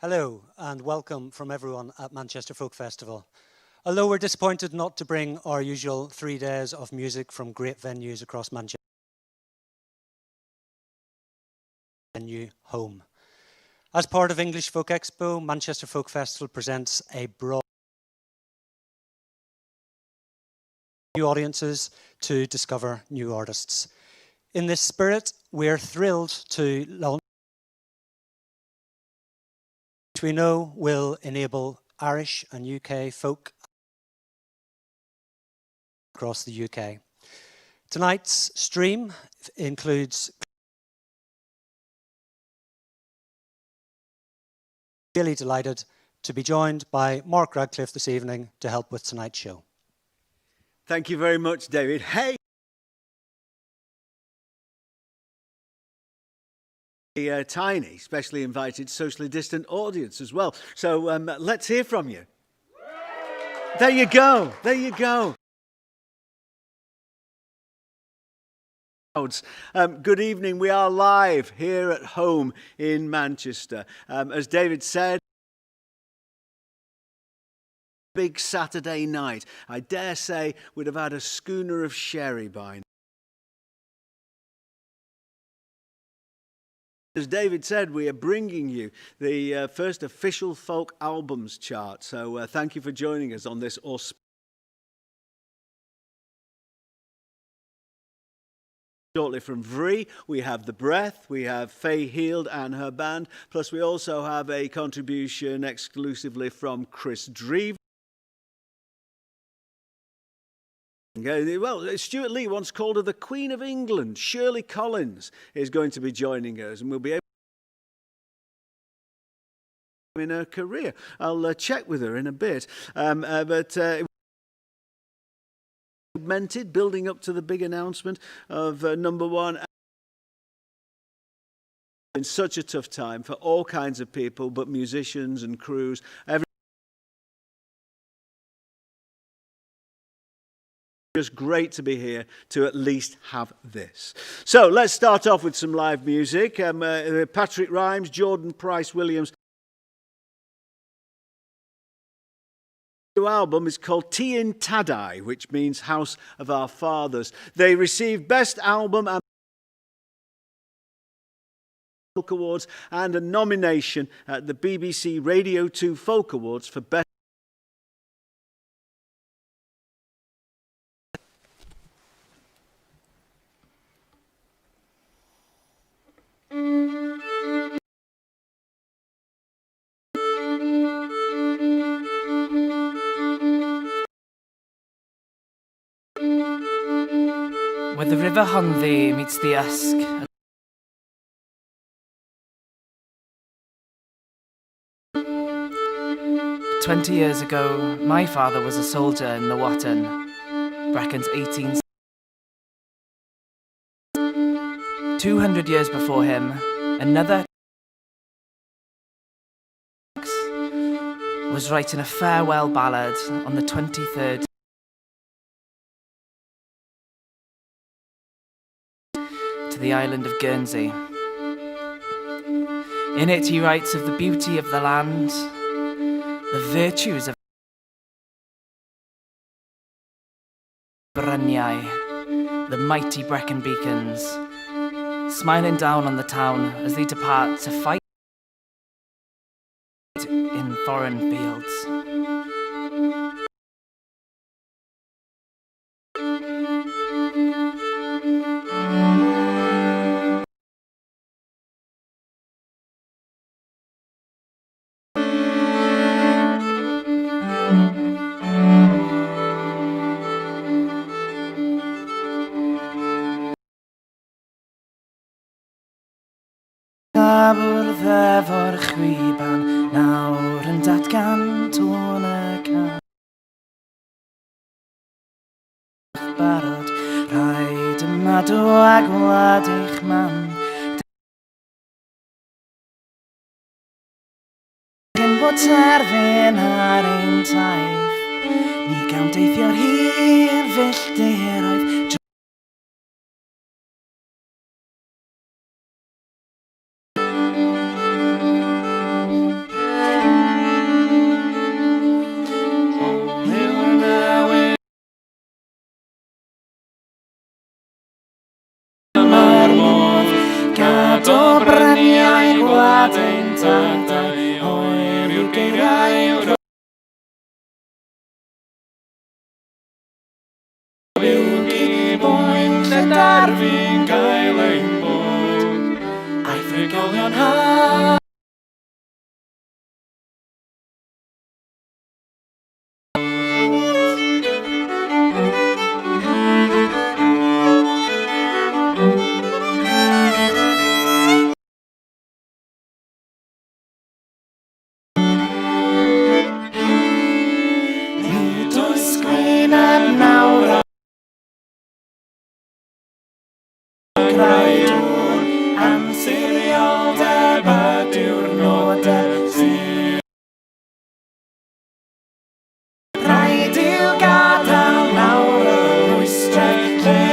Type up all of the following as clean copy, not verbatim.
Hello and welcome from everyone at Manchester Folk Festival. Although we're disappointed not to bring our usual 3 days of music from great venues across Manchester venue home. As part of English Folk Expo, Manchester Folk Festival presents a broad new audiences to discover new artists. In this spirit, we're thrilled to launch which we know will enable Irish and UK folk across the UK. Tonight's stream includes really delighted to be joined by Mark Radcliffe this evening to help with tonight's show. Thank you very much, David. Hey! A tiny, specially invited, socially distant audience as well. So let's hear from you. There you go. There you go. Good evening. We are live here at home in Manchester. As David said, big Saturday night. I dare say we'd have had a schooner of sherry by now. As David said, we are bringing you the first official folk albums chart. So thank you for joining us on this auspicious. Shortly from Vree, we have The Breath, we have Fay Hield and her band, plus we also have a contribution exclusively from Kris Drever. Well, Stuart Lee once called her the Queen of England. Shirley Collins is going to be joining us, and we'll be able to in her career. I'll check with her in a bit. Building up to the big announcement of number one. In such a tough time for all kinds of people, but musicians and crews. Just great to be here to at least have this. So let's start off with some live music. Patrick Rhymes, Jordan Price Williams. The new album is called Tín Tadai, which means House of Our Fathers. They received Best Album and Folk Awards and a nomination at the BBC Radio 2 Folk Awards for Best. Where the river Honddu meets the Usk. 20 years ago, my father was a soldier in the Watton, Brecken's 18. 200 years before him, another was writing a farewell ballad on the 23rd to the island of Guernsey. In it he writes of the beauty of the land, the virtues of Bryniau, the mighty Brecon beacons, smiling down on the town as they depart to fight in foreign fields. Bwrdd efo'r chwiban nawr yn datgan tôn y can. Barod rhaid ymadw a gwlad eich man. Yn bod terfyn ar ein taith, ni gawn deithio'r hir filltiroedd. ein tadau oer yw'r geiriau Yw'r bwyn lle darfu'n gael ein bod A'i ffrigolion ha Nid oes gwyneb nawr Graedwr ansurioldeb y diwrnodau sydd Rhaid i'w gadael nawr y rwystrau lle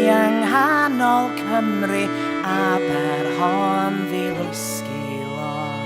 Yng nghanol Cymru a berhon ddilysgu lon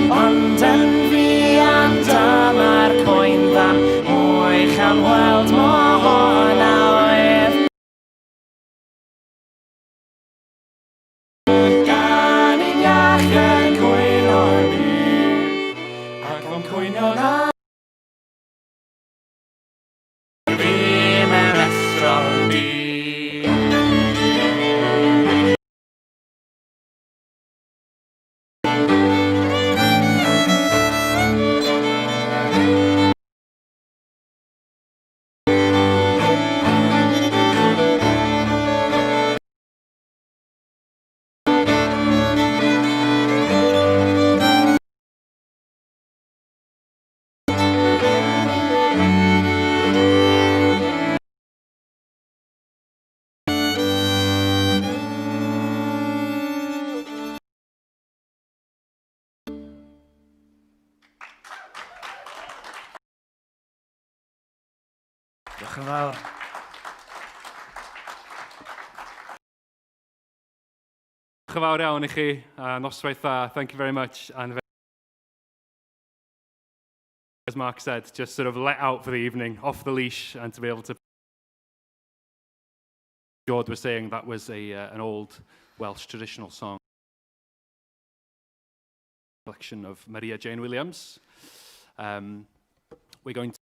Ond yn fuan dyma'r coenfam O'i chan weld mohon a oedd Gan i'n iach yn cwyno'r byd Ac o'n cwyno na Fi mewn ethron byd Diolch yn fawr. Diolch yn fawr iawn I chi, noswaith dda, thank you very much. And as Mark said, just sort of let out for the evening, off the leash, and to be able to... George was saying that was an old Welsh traditional song. Collection of Maria Jane Williams. We're going to...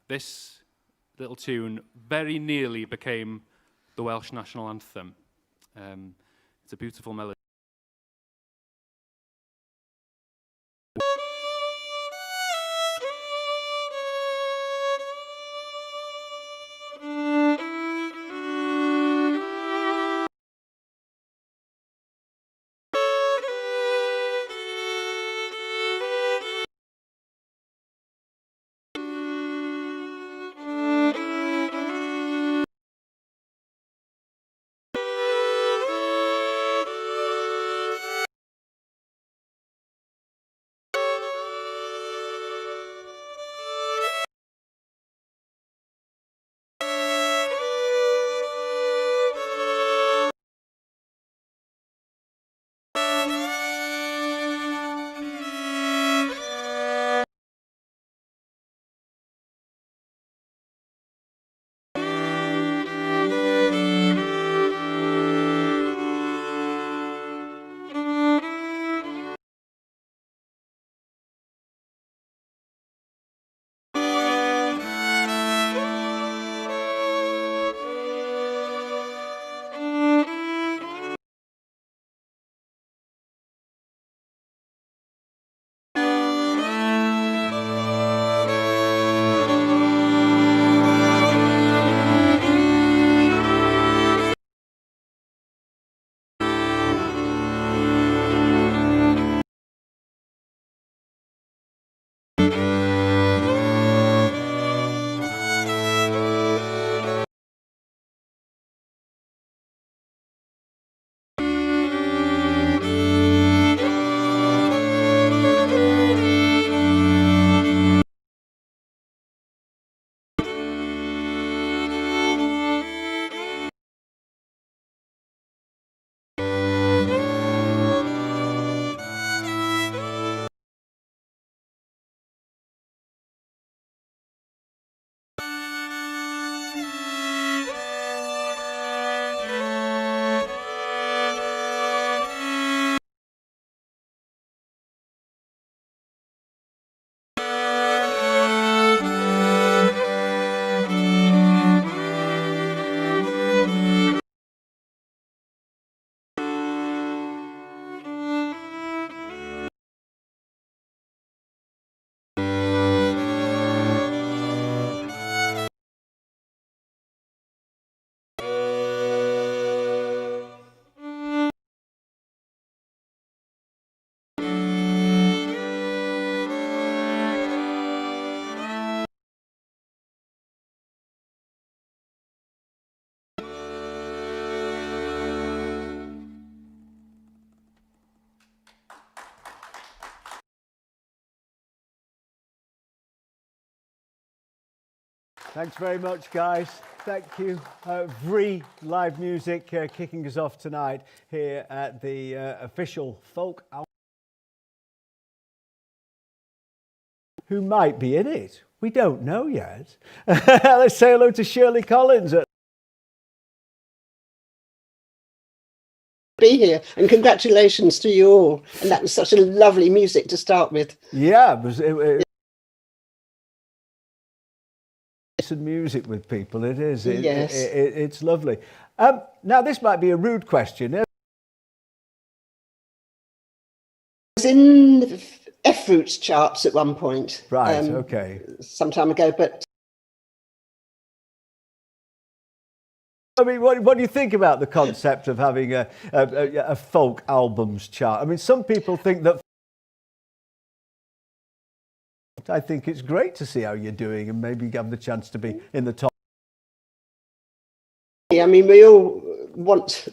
This little tune very nearly became the Welsh national anthem. It's a beautiful melody. Thanks very much, guys. Thank you. Vree live music kicking us off tonight here at the official folk album. Who might be in it? We don't know yet. Let's say hello to Shirley Collins. Be here, and congratulations to you all. And that was such a lovely music to start with. Yeah, music with people, it is. Yes. It's lovely. Now, this might be a rude question. I was in the F Roots charts at one point. Right, okay. Some time ago, but I mean, what do you think about the concept of having a folk albums chart? I mean, some people think that. I think it's great to see how you're doing and maybe have the chance to be in the top. I mean, we all want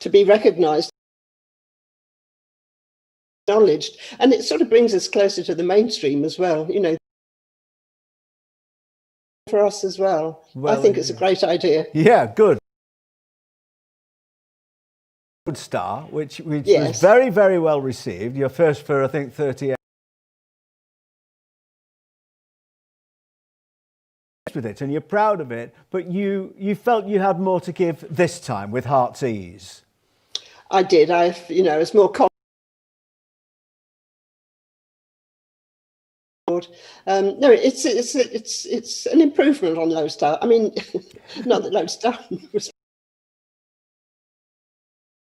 to be recognised, acknowledged, and it sort of brings us closer to the mainstream as well, you know, for us as well. I think it's a great idea. Yeah, good. Good Star, which Yes. was very, very well received. Your first for, I think, 38. With it, and you're proud of it, but you felt you had more to give this time with Heart's Ease. I did. It's more no, it's an improvement on Lodestar. I mean, not that Lodestar was a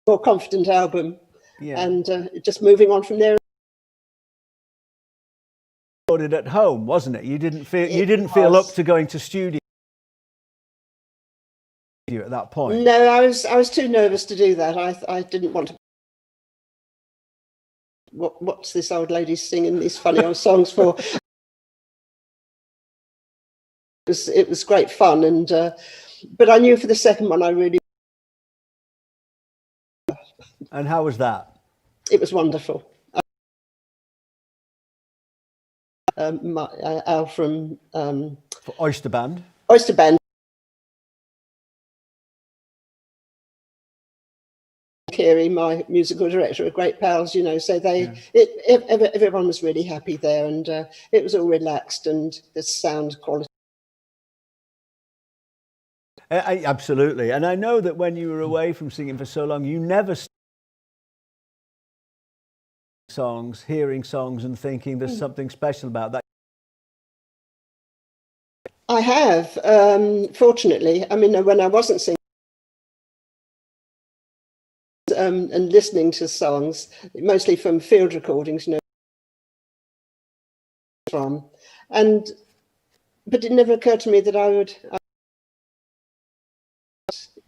more confident album, Yeah. and just moving on from there. Recorded at home, wasn't it? You didn't feel up to going to studio at that point. No, I was too nervous to do that. I didn't want to. What's this old lady singing these funny old songs for? It was great fun, and but I knew for the second one I really. And how was that? It was wonderful. Al from For Oyster Band. Oyster Band, Kiri, my musical director, are great pals, you know. So everyone was really happy there, and it was all relaxed, and the sound quality. Absolutely, and I know that when you were away from singing for so long, you never hearing songs and thinking there's something special about that. I have, fortunately. I mean, when I wasn't singing and listening to songs, mostly from field recordings, you know, but it never occurred to me that I would,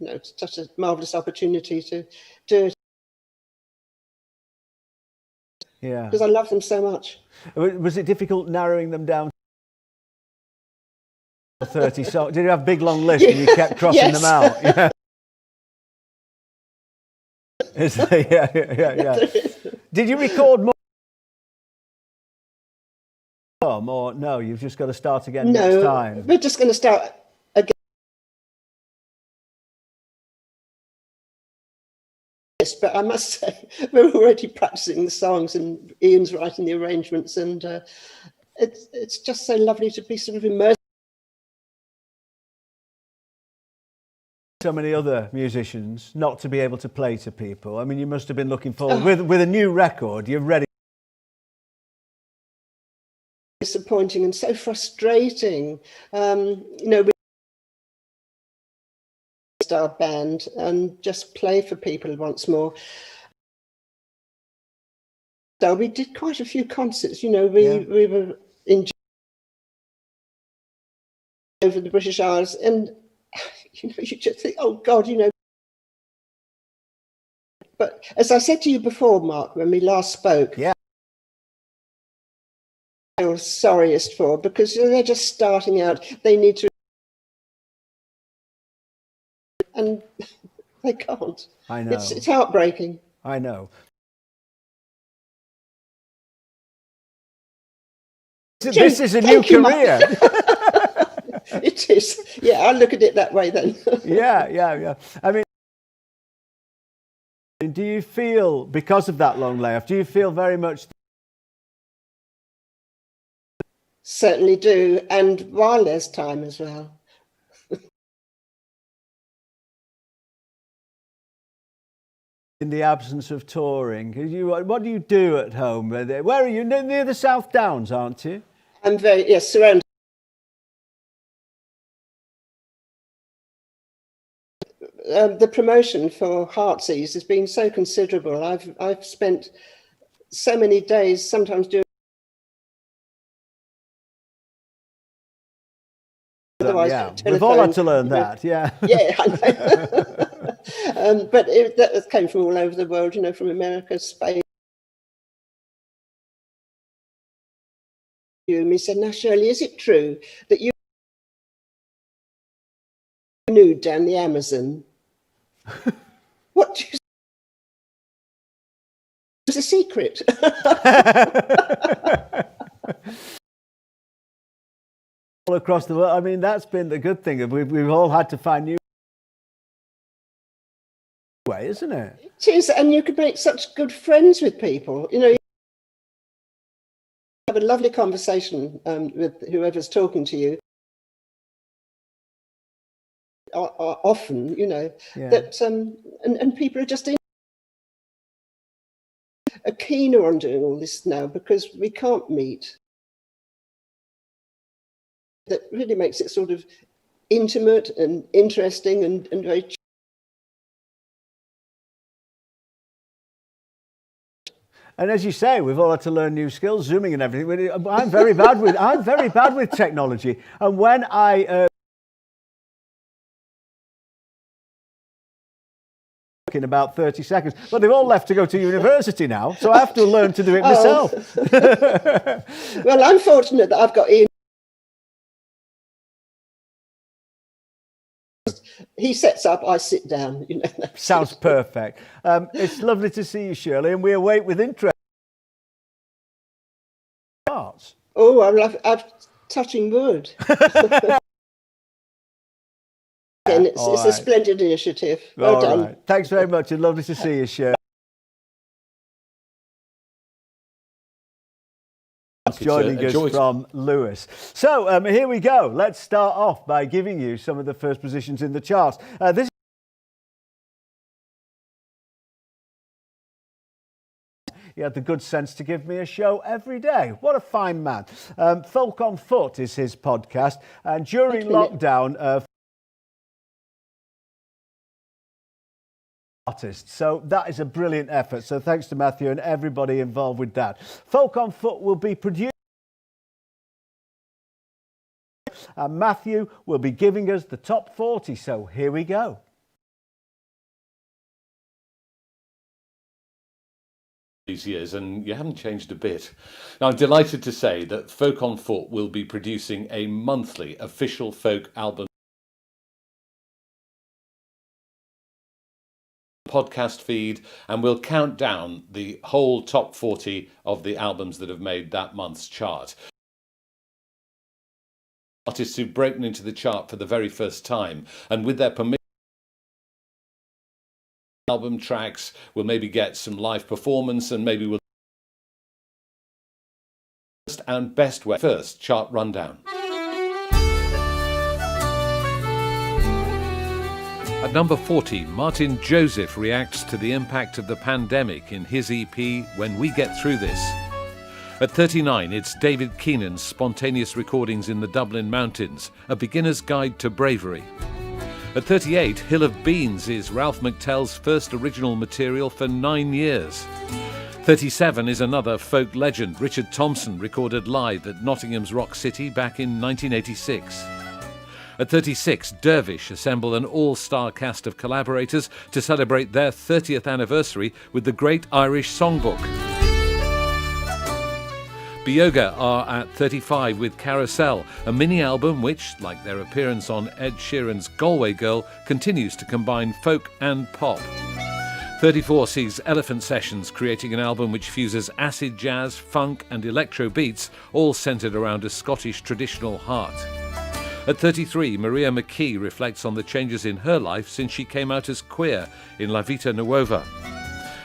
you know, it's such a marvelous opportunity to do it. Yeah. Because I love them so much. Was it difficult narrowing them down? 30 songs. Did you have a big long list and you kept crossing them out? Yeah. Yeah. Did you record more? Or no, you've just got to start again next time? We're just going to start again. Yes, but I must say, we're already practicing the songs and Ian's writing the arrangements, and it's just so lovely to be sort of immersed. So many other musicians not to be able to play to people. I mean, you must have been looking forward with a new record. You're ready. Disappointing and so frustrating. You know, we our band and just play for people once more. So we did quite a few concerts. You know, we were in over the British Isles, and you know, you just think, oh God, you know. But as I said to you before, Mark, when we last spoke, I feel sorriest for, because they're just starting out. They need to, and they can't. I know. It's heartbreaking. I know. This is a new career. It is. Yeah, I look at it that way then. Yeah. I mean, do you feel, because of that long layoff, do you feel very much... Certainly do, and while there's time as well. In the absence of touring, what do you do at home? Where are you? Near the South Downs, aren't you? I'm surrounded. The promotion for Heartsease has been so considerable. I've spent so many days, sometimes doing. Otherwise, yeah, we've all had to learn that. Yeah. Yeah, I know. But that came from all over the world. From America, Spain. He said, "Now, Shirley, is it true that you nude down the Amazon?" What do you? It's a secret. All across the world. I mean, that's been the good thing. We've all had to find new way, isn't it? It is, and you could make such good friends with people. You have a lovely conversation with whoever's talking to you. Often, that and people are just are keener on doing all this now because we can't meet. That really makes it sort of intimate and interesting and very. And as you say, we've all had to learn new skills, Zooming and everything. I'm very bad with technology, and when I in about 30 seconds, but they've all left to go to university now, so I have to learn to do it myself. Well, I'm fortunate that I've got Ian. He sets up, I sit down. Sounds perfect. It's lovely to see you, Shirley, and we await with interest. Oh, I'm touching wood. And it's a splendid initiative. Well done. Right. Thanks very much, and lovely to see you, Shirley. Joining us from Lewis. So here we go. Let's start off by giving you some of the first positions in the charts. This He had the good sense to give me a show every day. What a fine man. Folk on Foot is his podcast, and during lockdown, artists. So that is a brilliant effort. So thanks to Matthew and everybody involved with that. Folk on Foot will be produced, and Matthew will be giving us the top 40. So here we go. These years, and you haven't changed a bit. Now, I'm delighted to say that Folk on Foot will be producing a monthly official folk album podcast feed, and we'll count down the whole top 40 of the albums that have made that month's chart. Artists who've broken into the chart for the very first time, and with their permission, album tracks, we'll maybe get some live performance, and maybe we'll and best way. First chart rundown. At number 40, Martin Joseph reacts to the impact of the pandemic in his EP, When We Get Through This. At 39, it's David Keenan's spontaneous recordings in the Dublin Mountains, A Beginner's Guide to Bravery. At 38, Hill of Beans is Ralph McTell's first original material for 9 years. 37 is another folk legend, Richard Thompson, recorded live at Nottingham's Rock City back in 1986. At 36, Dervish assemble an all-star cast of collaborators to celebrate their 30th anniversary with the Great Irish Songbook. Bioga are at 35 with Carousel, a mini-album which, like their appearance on Ed Sheeran's Galway Girl, continues to combine folk and pop. 34 sees Elephant Sessions creating an album which fuses acid jazz, funk and electro beats, all centred around a Scottish traditional heart. At 33, Maria McKee reflects on the changes in her life since she came out as queer in La Vita Nuova.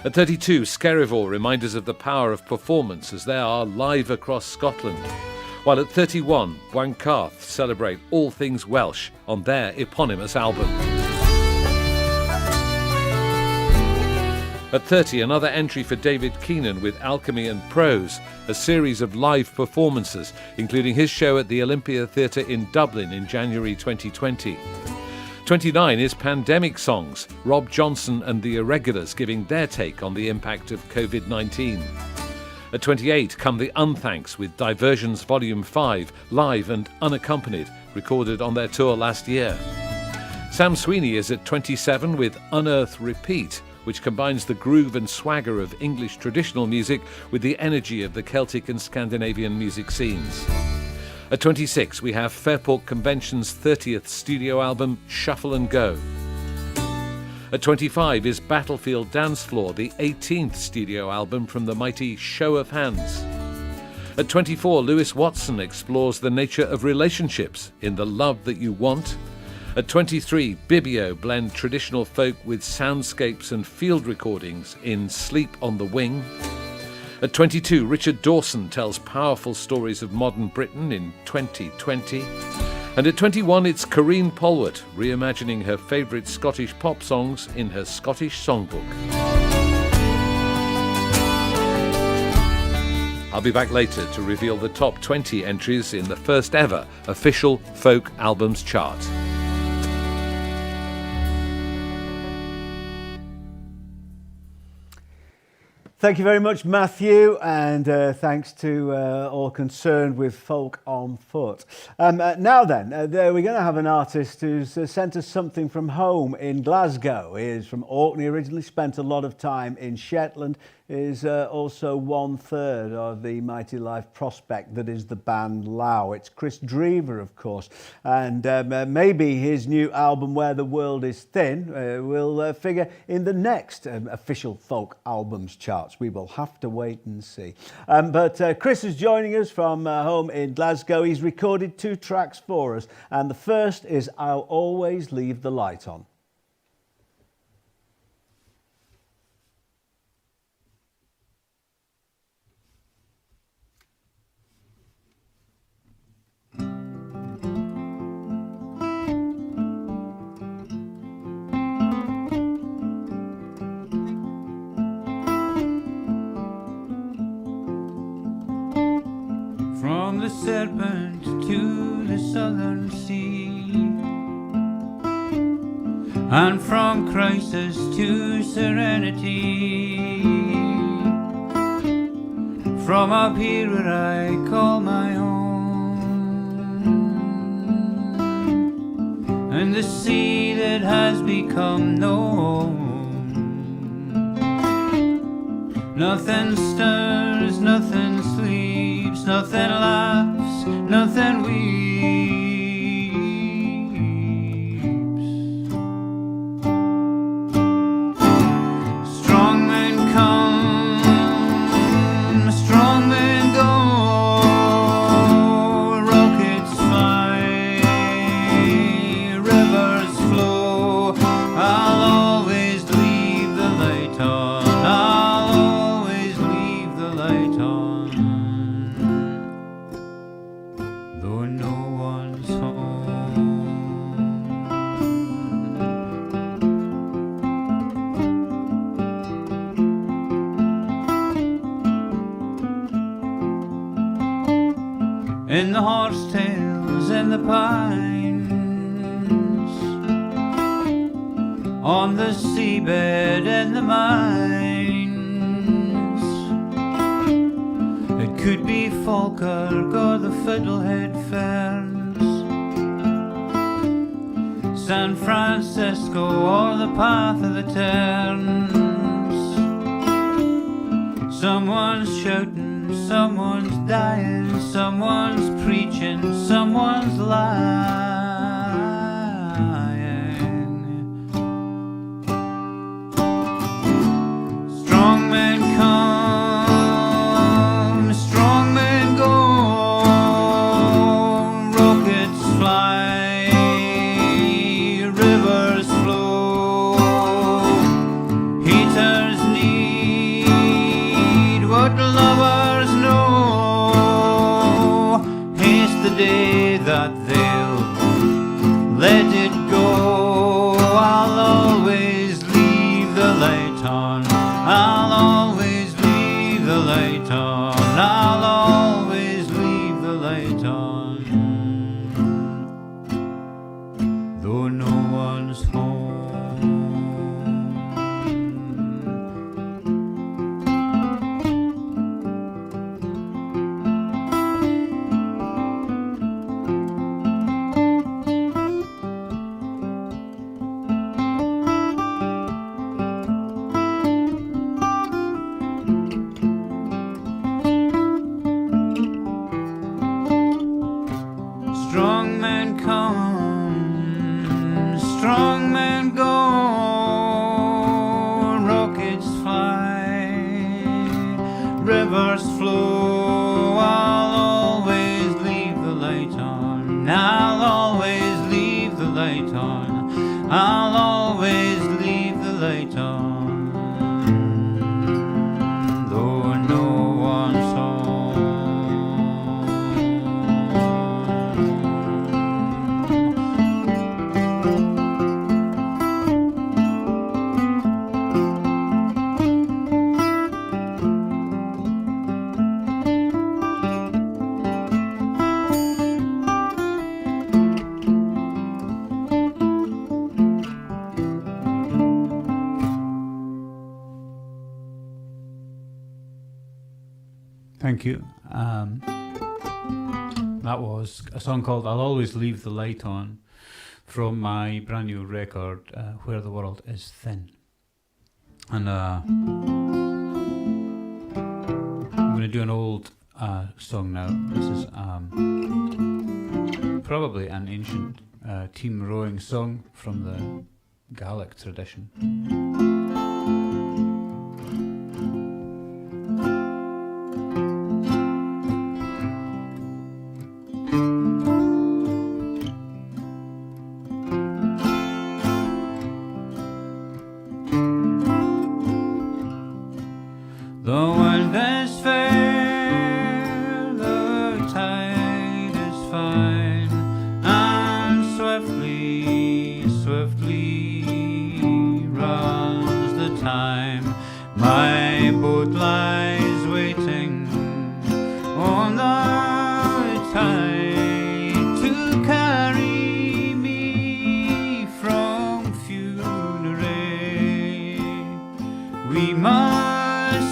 At 32, Skerrival remind us of the power of performance as they are live across Scotland. While at 31, Bwancarth celebrate all things Welsh on their eponymous album. At 30, another entry for David Keenan with Alchemy and Prose, a series of live performances, including his show at the Olympia Theatre in Dublin in January 2020. 29 is Pandemic Songs, Rob Johnson and the Irregulars giving their take on the impact of COVID-19. At 28 come the Unthanks with Diversions Volume 5, live and unaccompanied, recorded on their tour last year. Sam Sweeney is at 27 with Unearth Repeat, which combines the groove and swagger of English traditional music with the energy of the Celtic and Scandinavian music scenes. At 26, we have Fairport Convention's 30th studio album, Shuffle and Go. At 25 is Battlefield Dance Floor, the 18th studio album from the mighty Show of Hands. At 24, Lewis Watson explores the nature of relationships in The Love That You Want. At 23, Bibio blend traditional folk with soundscapes and field recordings in Sleep on the Wing. At 22, Richard Dawson tells powerful stories of modern Britain in 2020. And at 21, it's Corinne Polwart reimagining her favourite Scottish pop songs in her Scottish songbook. I'll be back later to reveal the top 20 entries in the first ever official folk albums chart. Thank you very much, Matthew, and thanks to all concerned with Folk on Foot. Now then, we're going to have an artist who's sent us something from home in Glasgow. He is from Orkney, originally spent a lot of time in Shetland, is also 1/3 of the Mighty Life prospect that is the band Lau. It's Kris Drever, of course, and maybe his new album, Where the World is Thin, will figure in the next official folk albums charts. We will have to wait and see. But Kris is joining us from home in Glasgow. He's recorded 2 tracks for us, and the first is I'll Always Leave the Light On. From the serpent to the southern sea, and from crisis to serenity, from up here where I call my own, and the sea that has become known. Nothing stirs, nothing sleeps, nothing laughs, nothing weeps. Strong men come, strong men go, rockets fly, rivers flow. I'll always leave the light on. In the horsetails and the pines, on the seabed and the mines, it could be Falkirk or the Fiddlehead Ferns, San Francisco or the Path of the Terns. Someone's shouting, someone's dying, someone's preaching, someone's lying. Strong men come, strong men go, rockets fly, Thank you. That was a song called I'll Always Leave the Light On from my brand new record, Where the World is Thin. And I'm going to do an old song now. This is probably an ancient team rowing song from the Gaelic tradition. The wind is fair, the tide is fine, and swiftly, swiftly runs the time. My boat lies waiting on the tide to carry me from Funeray. We must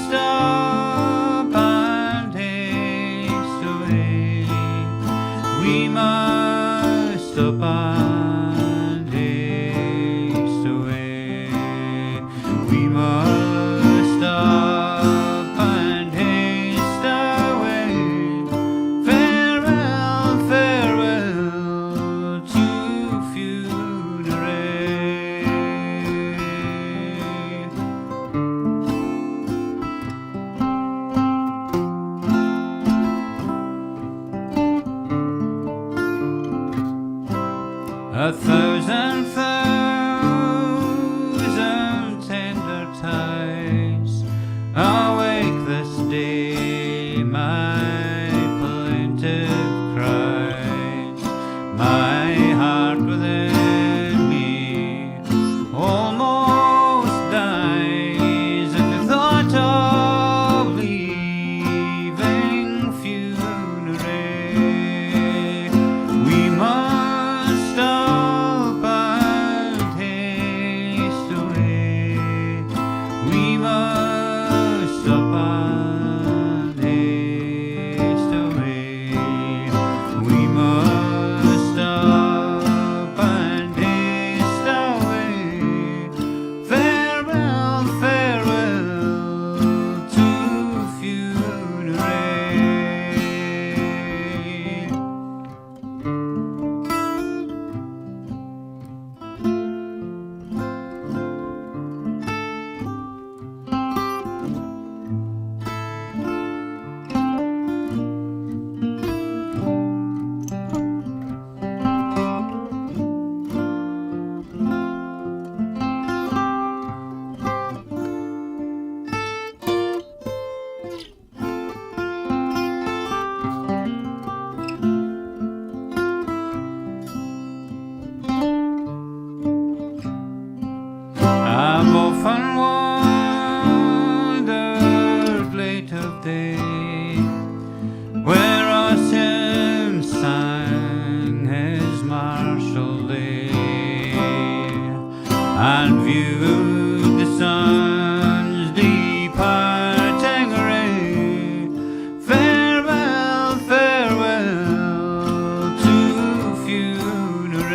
stop and haste away. We must stop and haste away. We must stop and haste away. Farewell, farewell to Funeray. A thousand tender ties awake this day my plaintive cries. My heart within me almost dies at the thought of leaving Funeray. We must stop and haste away. We must stop and haste away. We must stop and haste away. Farewell, farewell to Funeray. I've often wondered late of day where Ossian sang his martial day and viewed the sun's departing ray. Farewell, farewell to Funeray.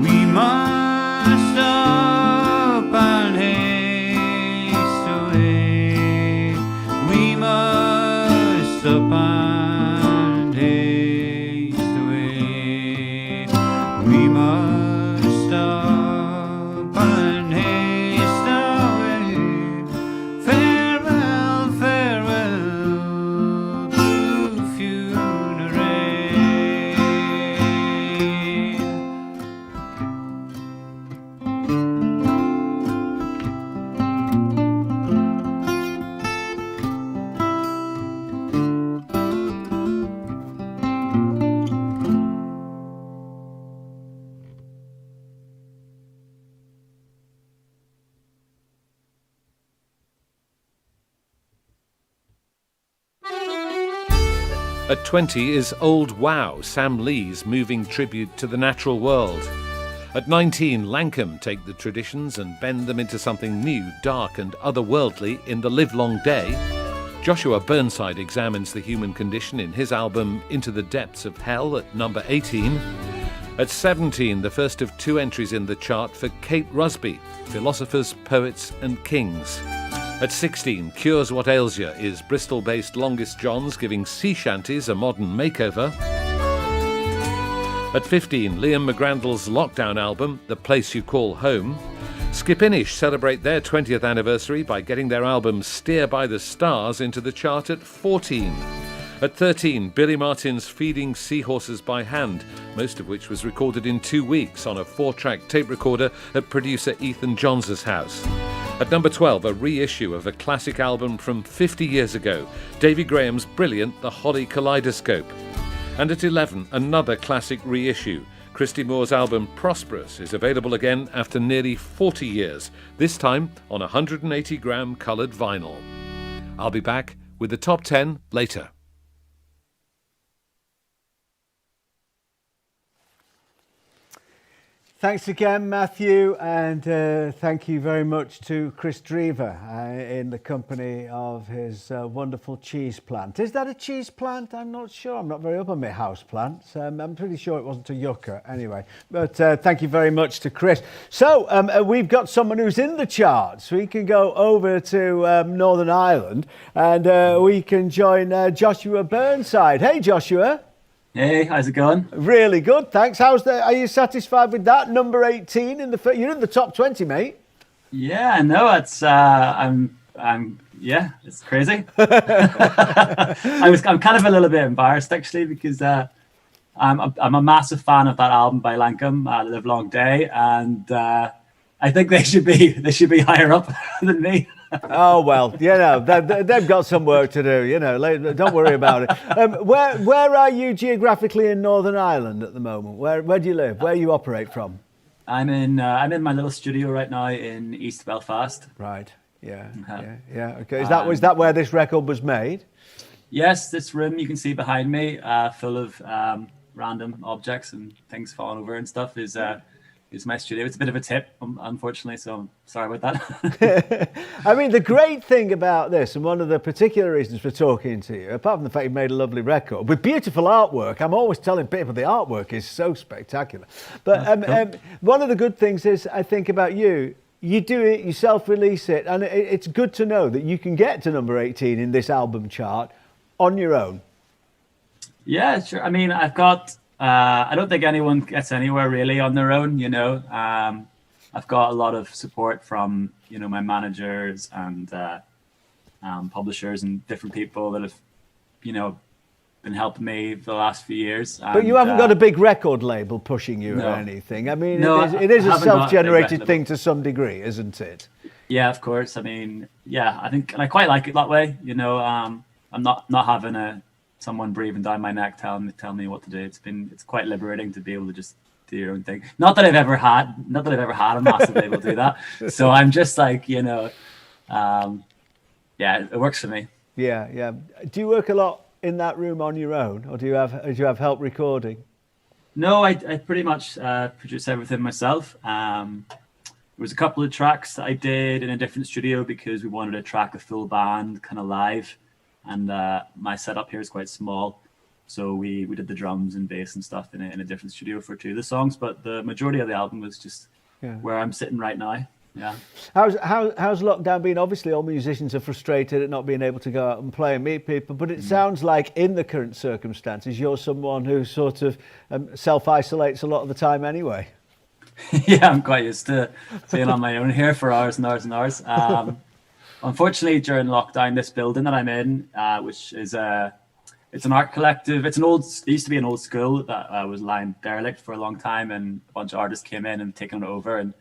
We must stop and haste away. We must stop and haste away. We must stop and haste away. Farewell, farewell to Funeray. At 20 is Old Wow, Sam Lee's moving tribute to the natural world. At 19, Lankham take the traditions and bend them into something new, dark and otherworldly in The Livelong Day. Joshua Burnside examines the human condition in his album Into the Depths of Hell at number 18. At 17, the first of 2 entries in the chart for Kate Rusby, Philosophers, Poets and Kings. At 16, Cures What Ails Ya is Bristol-based Longest Johns giving sea shanties a modern makeover. At 15, Liam McGrandle's lockdown album, The Place You Call Home. Skipinish celebrate their 20th anniversary by getting their album Steer by the Stars into the chart at 14. At 13, Billy Martin's Feeding Seahorses by Hand, most of which was recorded in 2 weeks on a 4-track tape recorder at producer Ethan Johns' house. At number 12, a reissue of a classic album from 50 years ago, Davy Graham's brilliant The Holly Kaleidoscope. And at 11, another classic reissue. Christy Moore's album Prosperous is available again after nearly 40 years, this time on 180-gram coloured vinyl. I'll be back with the top 10 later. Thanks again, Matthew, and thank you very much to Kris Drever in the company of his wonderful cheese plant. Is that a cheese plant? I'm not sure. I'm not very up on my house plants. I'm pretty sure it wasn't a yucca anyway. But thank you very much to Kris. So we've got someone who's in the charts. We can go over to Northern Ireland and we can join Joshua Burnside. Hey, Joshua. Hey, how's it going? Really good, thanks. Are you satisfied with that? Number 18 in the you're in the top 20, mate. Yeah, no, it's yeah, it's crazy. I'm kind of a little bit embarrassed actually because I'm a massive fan of that album by Lancome, Live Long Day, and I think they should be higher up than me. Oh, well, you know, they've got some work to do, you know, don't worry about it. Where are you geographically in Northern Ireland at the moment? Where do you live? Where you operate from? I'm in my little studio right now in East Belfast. Right, yeah. Okay, is that where this record was made? Yes, this room you can see behind me, full of random objects and things falling over and stuff, is my studio. It's a bit of a tip, unfortunately, so I'm sorry about that. I mean, the great thing about this, and one of the particular reasons for talking to you, apart from the fact you've made a lovely record, with beautiful artwork, I'm always telling people the artwork is so spectacular. But one of the good things is, I think, about you do it, you self-release it, and it's good to know that you can get to number 18 in this album chart on your own. Yeah, sure. I mean, I've got... I don't think anyone gets anywhere really on their own, you know. I've got a lot of support from, you know, my managers and publishers and different people that have, you know, been helping me for the last few years. But you haven't got a big record label pushing you or anything. I mean, it is a self-generated thing to some degree, isn't it? Yeah, of course. I mean, yeah, I think, and I quite like it that way, you know. I'm not having someone breathing down my neck telling me what to do. It's quite liberating to be able to just do your own thing. Not that I've ever had a massive label do that. So I'm just like, you know, yeah, it works for me. Yeah. Do you work a lot in that room on your own, or do you have help recording? No, I pretty much produce everything myself. There was a couple of tracks that I did in a different studio because we wanted to track a full band kind of live. And my setup here is quite small, so we did the drums and bass and stuff in a different studio for 2 of the songs. But the majority of the album was just where I'm sitting right now. Yeah. How's lockdown been? Obviously, all musicians are frustrated at not being able to go out and play and meet people. But it sounds like in the current circumstances, you're someone who sort of self-isolates a lot of the time anyway. Yeah, I'm quite used to being on my own here for hours and hours and hours. Unfortunately, during lockdown, this building that I'm in, which is it's an art collective. It used to be an old school that was lying derelict for a long time, and a bunch of artists came in and taken it over, and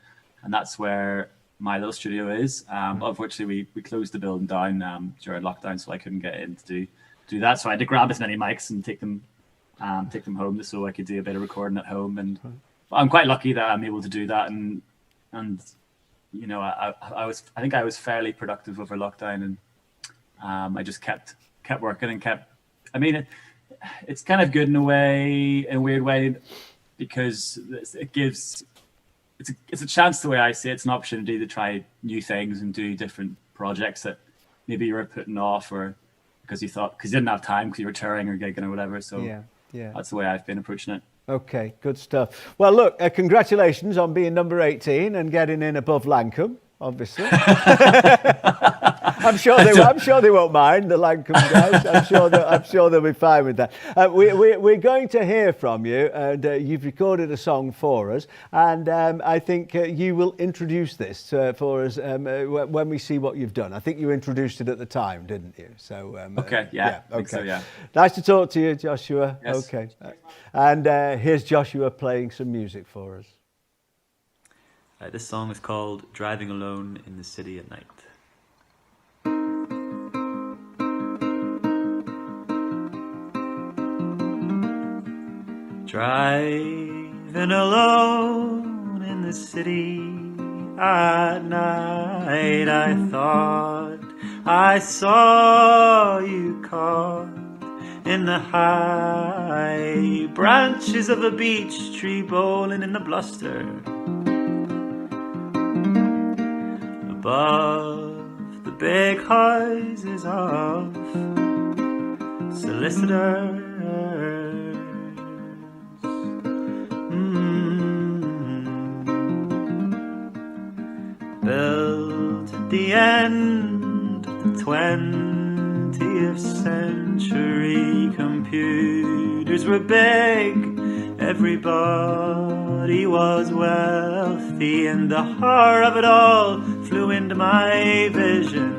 that's where my little studio is. But unfortunately, we closed the building down during lockdown, so I couldn't get in to do that. So I had to grab as many mics and take them home, so I could do a bit of recording at home. And I'm quite lucky that I'm able to do that, and you know, I think I was fairly productive over lockdown, and I just kept working and kept. I mean, it's kind of good in a weird way, because it gives. It's a chance, the way I see it. It's an opportunity to try new things and do different projects that maybe you were putting off, or because you didn't have time because you were touring or gigging or whatever. So yeah. that's the way I've been approaching it. Okay, good stuff. Well, look, congratulations on being number 18 and getting in above Lancome, obviously. I'm sure they won't mind, the Lancome guys. I'm sure they'll be fine with that. We're going to hear from you, and you've recorded a song for us, and I think you will introduce this for us when we see what you've done. I think you introduced it at the time, didn't you? So okay, yeah, I think so, yeah. Nice to talk to you, Joshua. Yes. Okay, and here's Joshua playing some music for us. This song is called Driving Alone in the City at Night. Driving alone in the city at night, I thought I saw you caught in the high branches of a beech tree, bowling in the bluster. Above the big houses of solicitors. Built at the end of the 20th century, computers were big, everybody was wealthy, and the horror of it all flew into my vision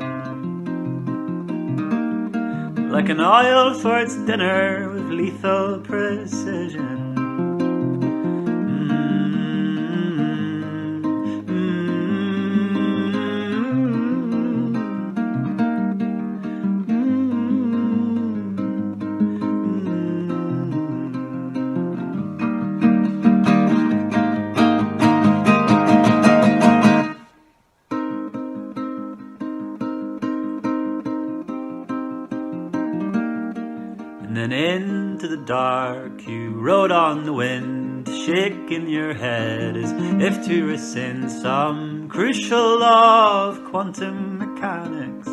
like an oil for its dinner with lethal precision. Dark, you rode on the wind, shaking your head as if to rescind some crucial law of quantum mechanics.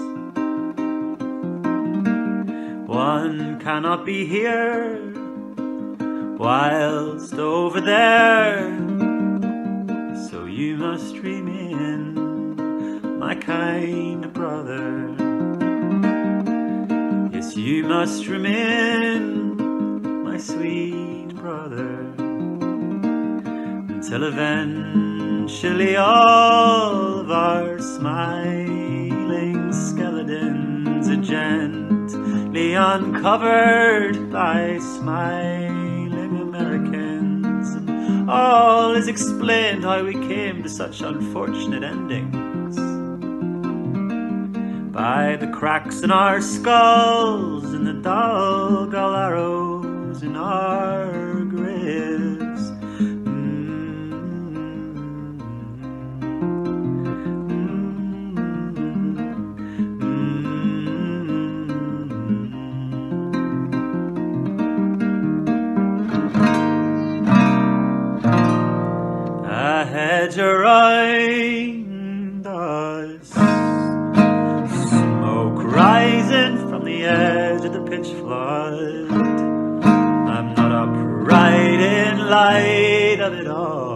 One cannot be here whilst over there, so you must remain my kind of brother. Yes, you must remain my sweet brother, until eventually all of our smiling skeletons are gently uncovered by smiling Americans, and all is explained how we came to such unfortunate endings by the cracks in our skulls and the dull arrows in our graves. A hedge around us, smoke rising from the edge of the pitch flood. Right in light of it all.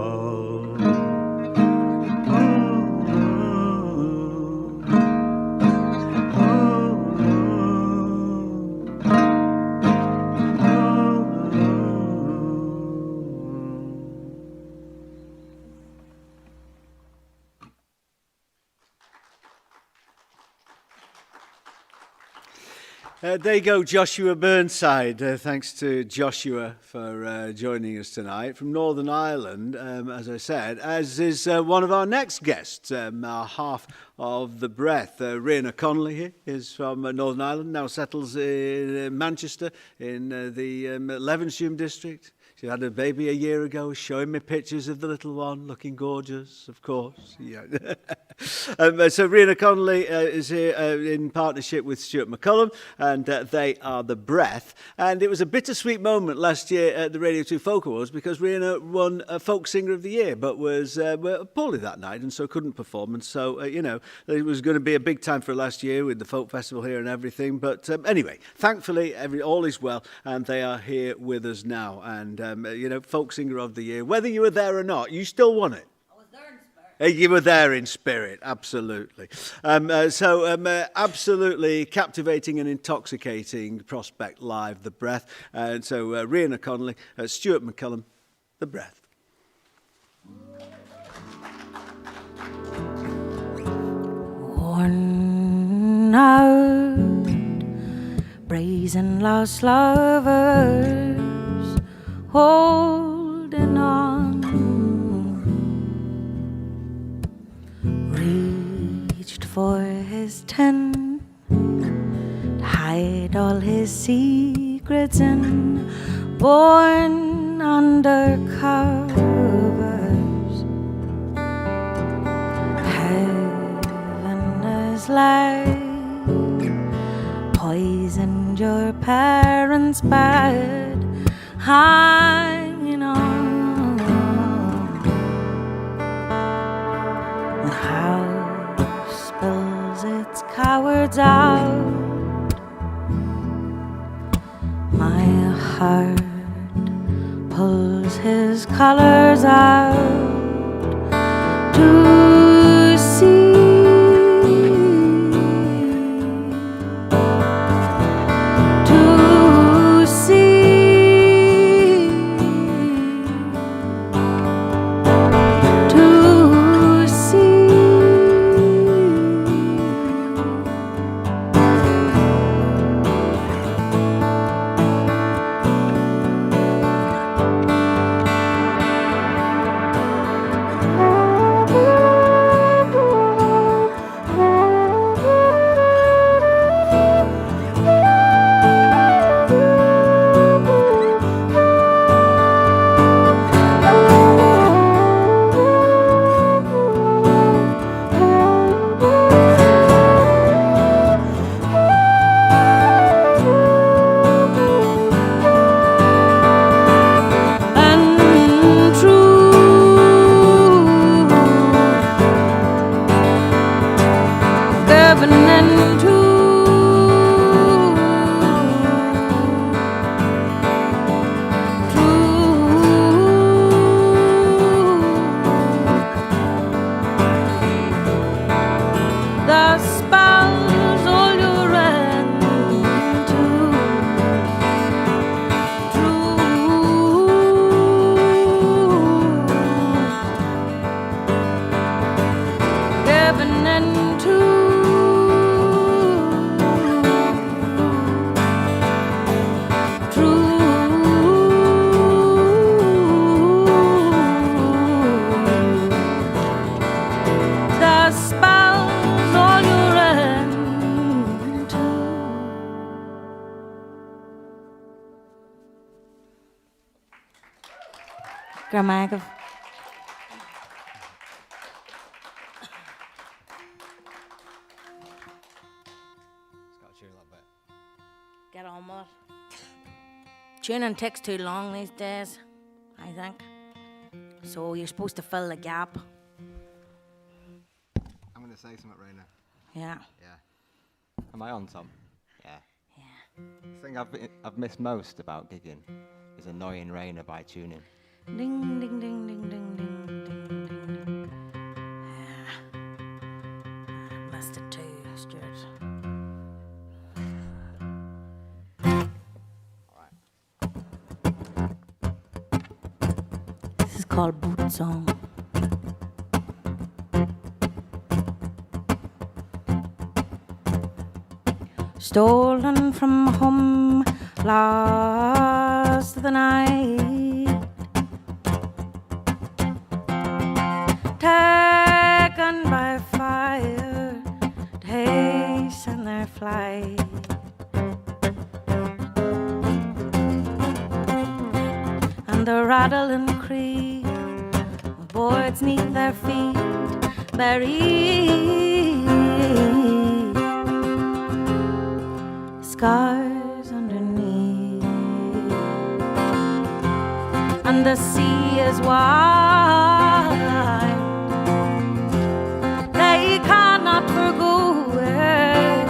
There you go, Joshua Burnside. Thanks to Joshua for joining us tonight from Northern Ireland, as I said, as is one of our next guests, our half of the Breath. Raina Connolly here is from Northern Ireland, now settles in Manchester in the Levenshulme district. She had a baby a year ago, showing me pictures of the little one, looking gorgeous, of course. Yeah. So Rhianna Connolly is here in partnership with Stuart McCullum, and they are The Breath. And it was a bittersweet moment last year at the Radio 2 Folk Awards because Rhianna won Folk Singer of the Year, but was poorly that night and so couldn't perform. And so, it was going to be a big time for last year with the Folk Festival here and everything. But anyway, thankfully, all is well, and they are here with us now. And, Folk Singer of the Year, whether you were there or not, you still won it. You were there in spirit, absolutely. Absolutely captivating and intoxicating prospect live, The Breath. And so Rhianna Connolly, Stuart McCullum, The Breath. Worn out, brazen lost lovers, holding on. Reached for his tent, hide all his secrets in, born under covers. Heaven is light, poisoned your parents' bed, hanging on. The house spills its cowards out. My heart pulls his colors out to see. Grandma. Get on with it. Tuning takes too long these days, I think. So you're supposed to fill the gap. I'm going to say something, Raina. Yeah. Yeah. Am I on, Tom? Yeah. Yeah. The thing I've missed most about gigging is annoying Raina by tuning. Ding, ding, ding, ding, ding, ding, ding, ding. Yeah. I missed it too, Stuart. This is called Boot Song. Stolen from home last the night, taken by fire to hasten their flight. And the rattling creek, boards neath their feet, buried, scars underneath, and the sea is wide. They cannot forgo it,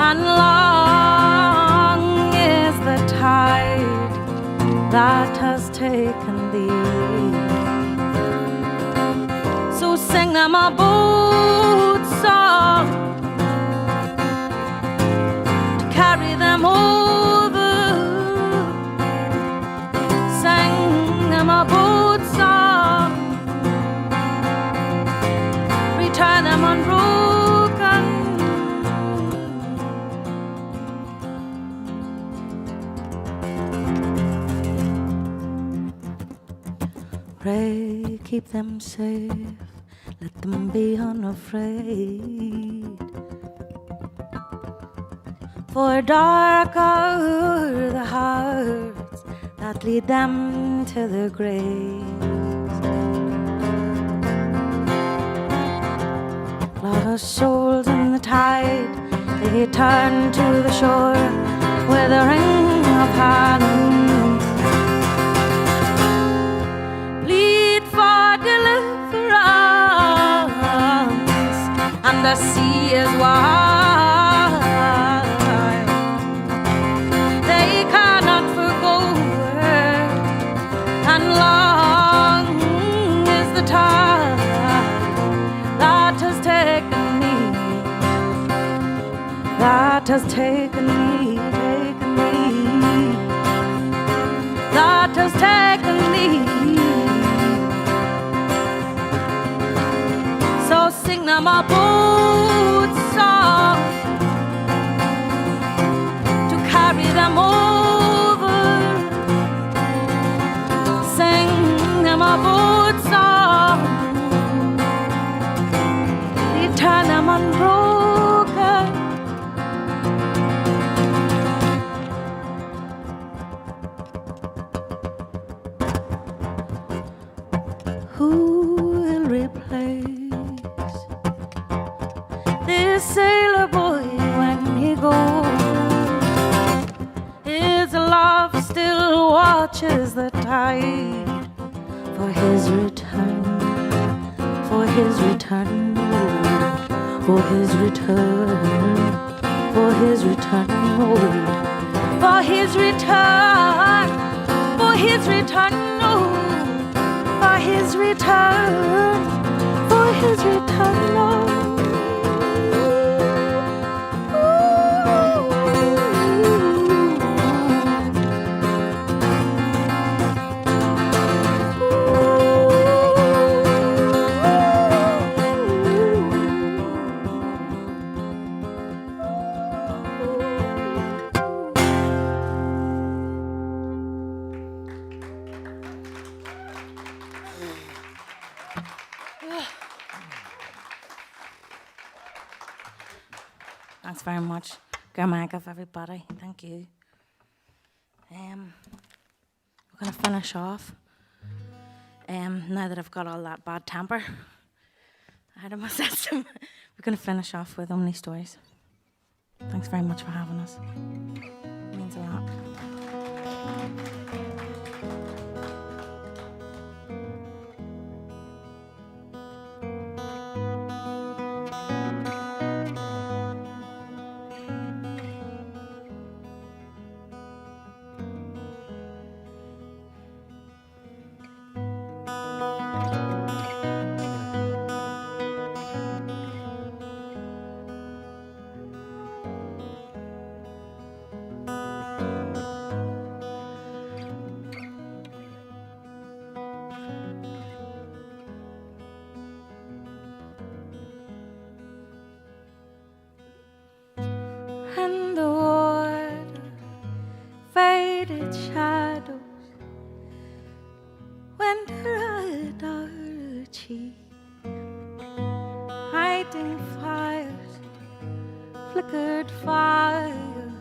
and long is the tide that has taken thee. So sing them a boat song to carry them over. Sing them a boat song, return them unbroken. Pray, keep them safe, let them be unafraid. For dark are the hearts that lead them to their graves. Lost souls in the tide, they turn to the shore with a ring of hands. Bleed for deliverance, and the sea is wide. They cannot forgo it, and long is the tide that has taken me, that has taken me, taken me, that has taken me. So sing them a boat song to carry them over. Sing them a boat song, return them unbroken. Who will replace this sailor boy when he goes? His love still watches the tide for his return, for his return, for his return, for his return, for his return, for his return, for his return, for his return. Thanks very much. Garmagov, everybody. Thank you. We're going to finish off. Now that I've got all that bad temper out of my system, we're going to finish off with Only Stories. Thanks very much for having us. It means a lot. Flickered fire,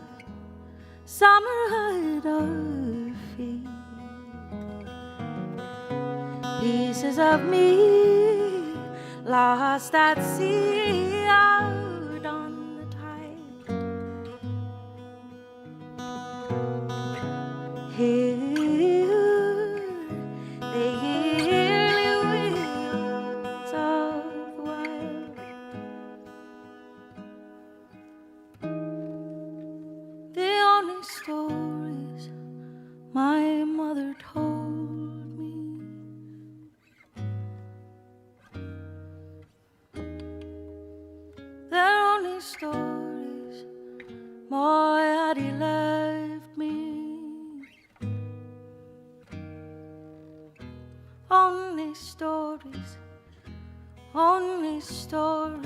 summer at our feet. Pieces of me lost at sea out on the tide. Here the yearly wheels of the wild. The only stories my mother told me. They're only stories my daddy left me. Only stories, only stories,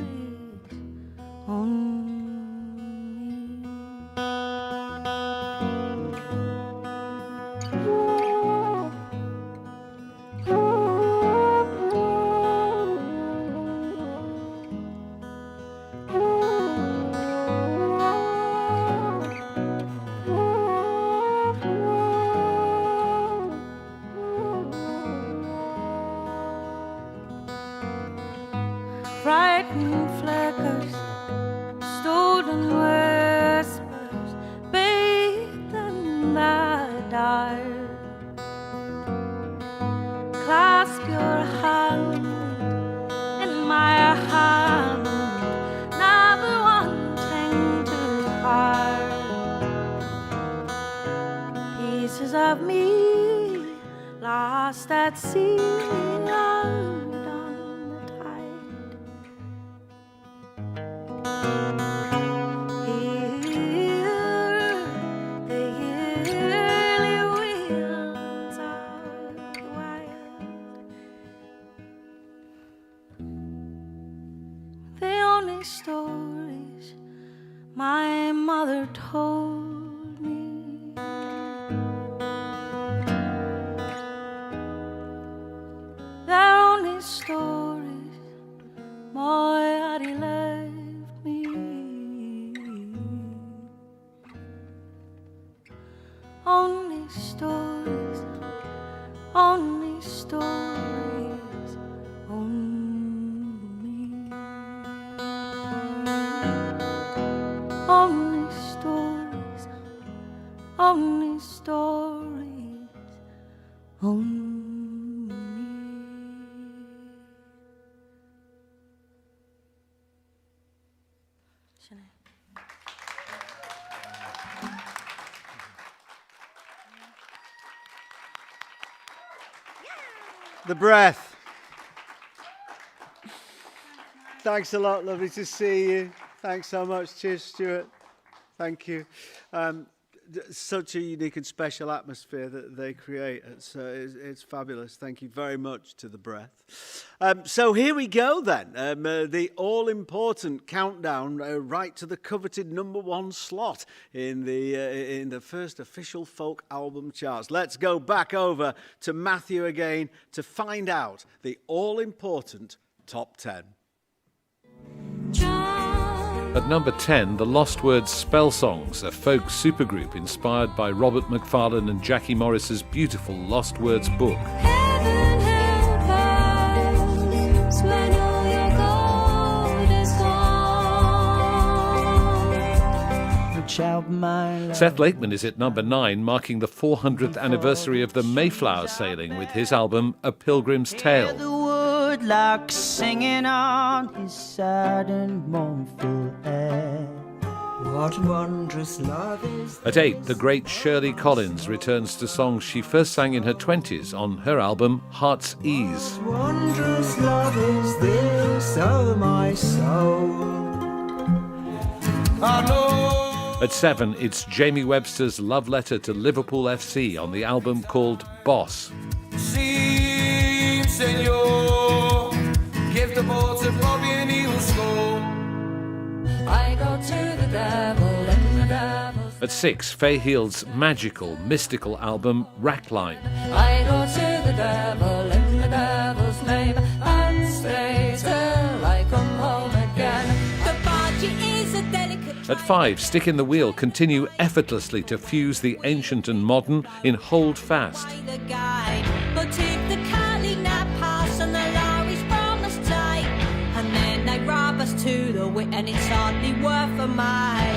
only. Frightened flickers, stolen whispers, bathed in the dark. Clasp your hand in my hand, never wanting to part. Pieces of me lost at sea. Stories my mother told me. They're only stories my daddy left me. Only stories, only stories, only. Only stories, only stories, only. The Breath. Thanks a lot, lovely to see you. Thanks so much. Cheers, Stuart. Thank you. Such a unique and special atmosphere that they create. It's fabulous. Thank you very much to The Breath. So here we go then. The all-important countdown right to the coveted #1 slot in the first official folk album charts. Let's go back over to Matthew again to find out the all-important top 10. At number 10, the Lost Words Spell Songs, a folk supergroup inspired by Robert Macfarlane and Jackie Morris's beautiful Lost Words book. Heaven help us when all your gold is gone. Seth Lakeman is at number 9, marking the 400th anniversary of the Mayflower sailing with his album A Pilgrim's Tale. Like singing on his sad and mournful air. What wondrous love is this? At 8, the great Shirley Collins returns to songs she first sang in her 20s on her album Heart's Ease. What wondrous love is this, oh my soul? I know. At 7, it's Jamie Webster's love letter to Liverpool FC on the album called Boss. See, senor, give the ball to Bobby and he will score. I go to the devil and the devil's. At 6, Fay Hield's magical, mystical album Rackline. I go to the devil in the devil's name and stay till I come home again. The body is a delicate. At 5, Stick in the Wheel continue effortlessly to fuse the ancient and modern in Hold Fast. But if the Kali nap pass know it, and it's hardly worth a mile.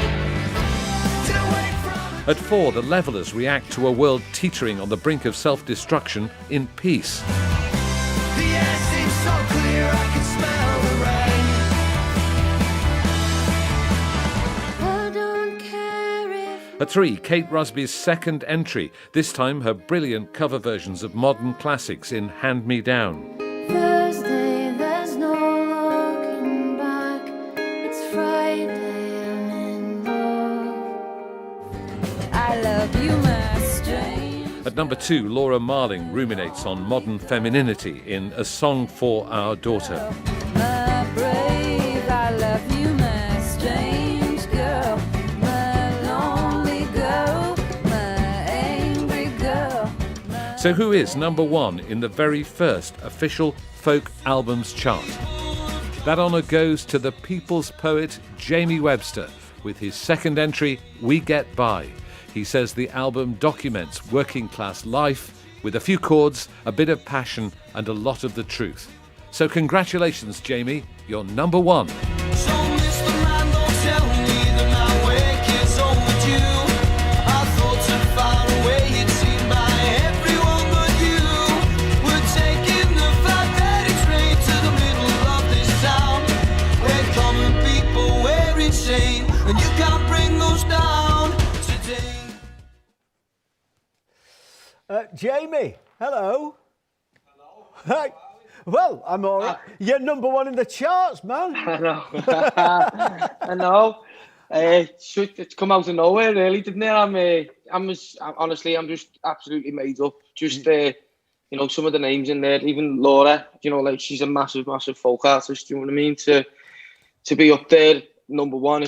At 4, the Levellers react to a world teetering on the brink of self-destruction in peace. The air seems so clear, I can smell the rain. I don't care if At 3, Kate Rusby's second entry, this time her brilliant cover versions of modern classics in Hand Me Down. Thursday, there's no looking back. It's Friday, I'm in love. I love you, my strange. At number 2, Laura Marling ruminates on modern femininity in A Song for Our Daughter. My brave, I love you, my strange girl. My lonely girl, my angry girl. So who is number 1 in the very first official folk albums chart? That honour goes to the people's poet Jamie Webster with his second entry, We Get By. He says the album documents working class life with a few chords, a bit of passion and a lot of the truth. So congratulations, Jamie, you're number 1. So, Mr. Man, don't tell me that my wake is overdue. I thought to far away, it seemed by everyone but you. We're taking the 5:30 train to the middle of this town. We're common people, we're insane, and you can't bring those down today. Jamie, hello. Hello. Hi. Well, I'm all right. You're number 1 in the charts, man. I know. I know. It's come out of nowhere, really, didn't it? I'm just absolutely made up. Just, some of the names in there, even Laura, she's a massive, massive folk artist, you know what I mean? To be up there, number 1,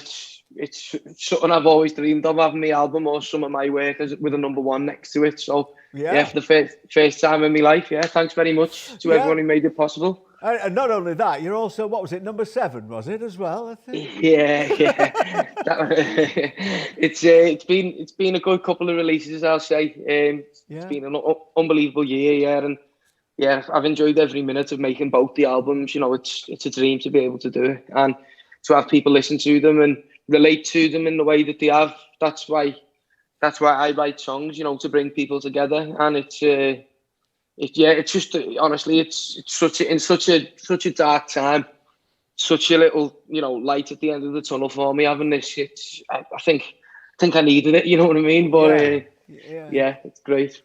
it's something I've always dreamed of, having my album or some of my work with a number 1 next to it. So, yeah, for the first time in my life, thanks very much to everyone who made it possible. And not only that, you're also, what was it, number 7, was it, as well, I think? Yeah. It's been a good couple of releases, I'll say. It's been an unbelievable year, and I've enjoyed every minute of making both the albums. It's a dream to be able to do it, and to have people listen to them and relate to them in the way that they have. That's why I write songs, to bring people together. And it's just honestly, it's such a dark time, such a little, light at the end of the tunnel for me having this. I think I needed it, you know what I mean? But it's great.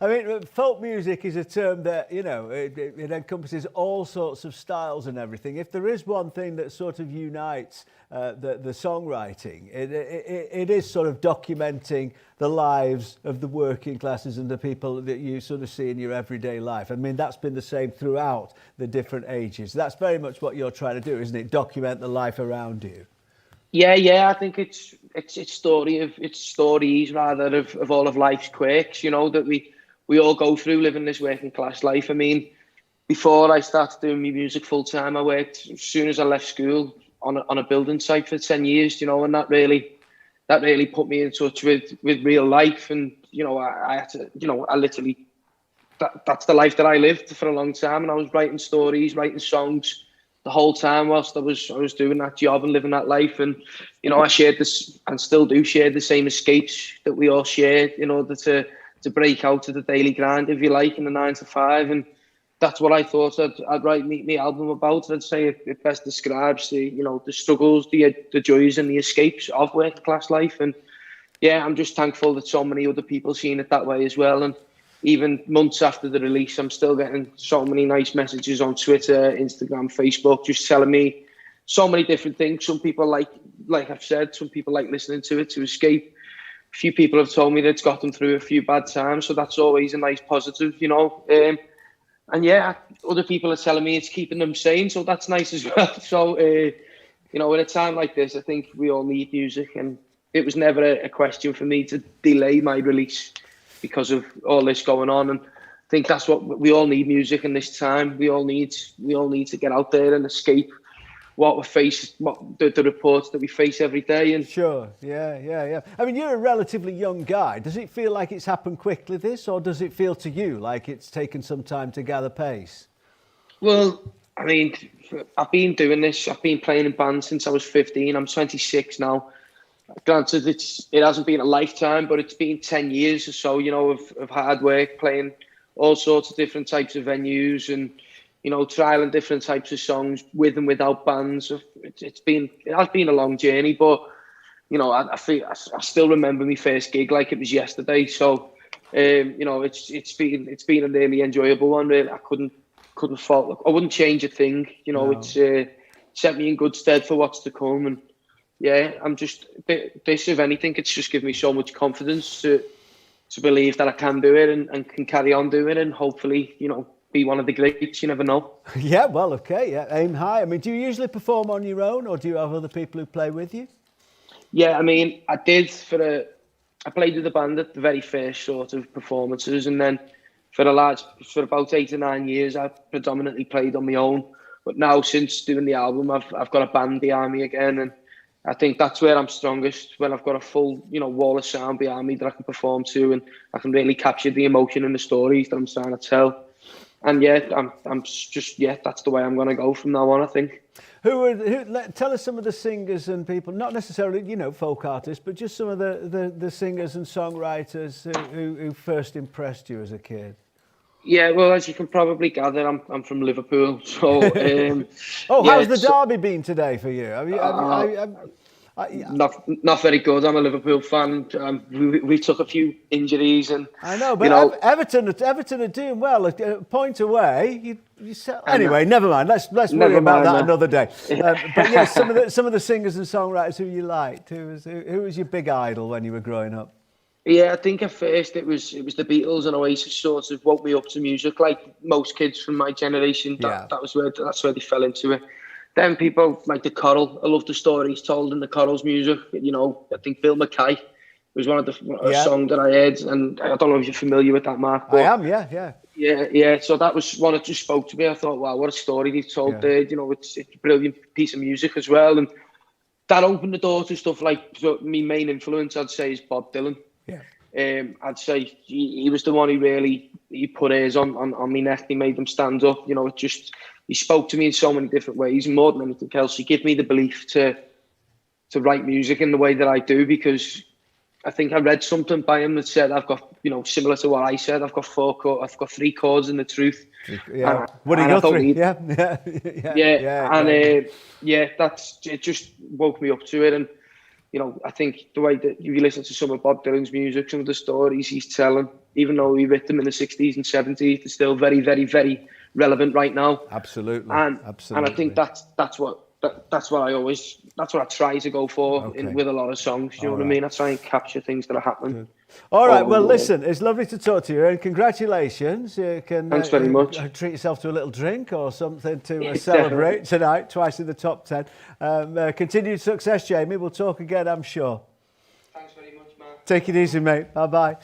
I mean, folk music is a term that, it encompasses all sorts of styles and everything. If there is one thing that sort of unites the songwriting, it is sort of documenting the lives of the working classes and the people that you sort of see in your everyday life. I mean, that's been the same throughout the different ages. That's very much what you're trying to do, isn't it? Document the life around you. Yeah. I think it's stories rather of all of life's quirks, that we all go through living this working class life. I mean, before I started doing my music full time, I worked as soon as I left school on a building site for 10 years, and that really put me in touch with real life. And I had to, I literally, that's the life that I lived for a long time, and I was writing stories, writing songs the whole time whilst I was doing that job and living that life. And I shared this and still do share the same escapes that we all shared in order to break out of the daily grind, if you like, in the 9 to 5. And that's what I thought I'd write my album about. I'd say it best describes the struggles, the joys and the escapes of working class life. And I'm just thankful that so many other people seen it that way as well. And even months after the release, I'm still getting so many nice messages on Twitter, Instagram, Facebook, just telling me so many different things. Some people like I've said, some people like listening to it to escape. A few people have told me that it's got them through a few bad times, so that's always a nice positive, And other people are telling me it's keeping them sane, so that's nice as well. So, in a time like this, I think we all need music, and it was never a question for me to delay my release because of all this going on. And I think that's what we all need, music in this time. We all need to get out there and escape what we face, the reports that we face every day. And sure, yeah. I mean, you're a relatively young guy. Does it feel like it's happened quickly, this, or does it feel to you like it's taken some time to gather pace? Well, I mean, I've been doing this. I've been playing in bands since I was 15. I'm 26 now. Granted, it hasn't been a lifetime, but it's been 10 years or so, you know, of hard work, playing all sorts of different types of venues and, you know, trialing different types of songs with and without bands. It has been a long journey, but, you know, I still remember my first gig like it was yesterday. So, you know, it's been a really enjoyable one. Really, I couldn't fault. I wouldn't change a thing. You know, It's set me in good stead for what's to come. And yeah, I'm just this. If anything, it's just given me so much confidence to believe that I can do it and can carry on doing it, and hopefully, you know, be one of the greats. You never know. Yeah, well, okay, yeah, aim high. I mean, do you usually perform on your own, or do you have other people who play with you? Yeah, I mean, I did I played with the band at the very first sort of performances, and then for about 8 or 9 years, I predominantly played on my own. But now, since doing the album, I've got a band behind me again, and I think that's where I'm strongest, when I've got a full, you know, wall of sound behind me that I can perform to, and I can really capture the emotion and the stories that I'm trying to tell. And yeah, that's the way I'm going to go from now on, I think. Tell us some of the singers and people, not necessarily, you know, folk artists, but just some of the singers and songwriters who first impressed you as a kid. Yeah, well, as you can probably gather, I'm from Liverpool, so. How's the derby been today for you? Not very good. I'm a Liverpool fan. We took a few injuries, and I know, but you know, Everton are doing well. A point away. Anyway, never mind. Let's worry about that another day. But yes, some of the singers and songwriters who you liked. Who was your big idol when you were growing up? Yeah, I think at first it was the Beatles and Oasis sort of woke me up to music, like most kids from my generation. That's where they fell into it. Then people like the Coral. I love the stories told in the Coral's music. You know, I think Bill Mackay was one of the songs that I heard, and I don't know if you're familiar with that, Mark. I am, yeah. Yeah. So that was one that just spoke to me. I thought, wow, what a story they've told there. You know, it's a brilliant piece of music as well, and that opened the door to stuff like. So my main influence, I'd say, is Bob Dylan. Yeah. I'd say he was the one he put hairs on my neck. He made them stand up. You know, he spoke to me in so many different ways, and more than anything else, he gave me the belief to write music in the way that I do, because I think I read something by him that said I've got, you know, similar to what I said, I've got 3 chords in the truth. Yeah. Woody Guthrie. Yeah. It just woke me up to it. And you know, I think the way that if you listen to some of Bob Dylan's music, some of the stories he's telling, even though he wrote them in the 60s and 70s, they're still very, very, very relevant right now. Absolutely. And I think that's what I try to go for with a lot of songs. You know what I mean? I try and capture things that are happening. Good. All right. Well, listen, it's lovely to talk to you, and congratulations. You can thanks very much. Treat yourself to a little drink or something to celebrate tonight. Twice in the top 10. Continued success, Jamie. We'll talk again, I'm sure. Thanks very much, Mark. Take it easy, mate. Bye-bye.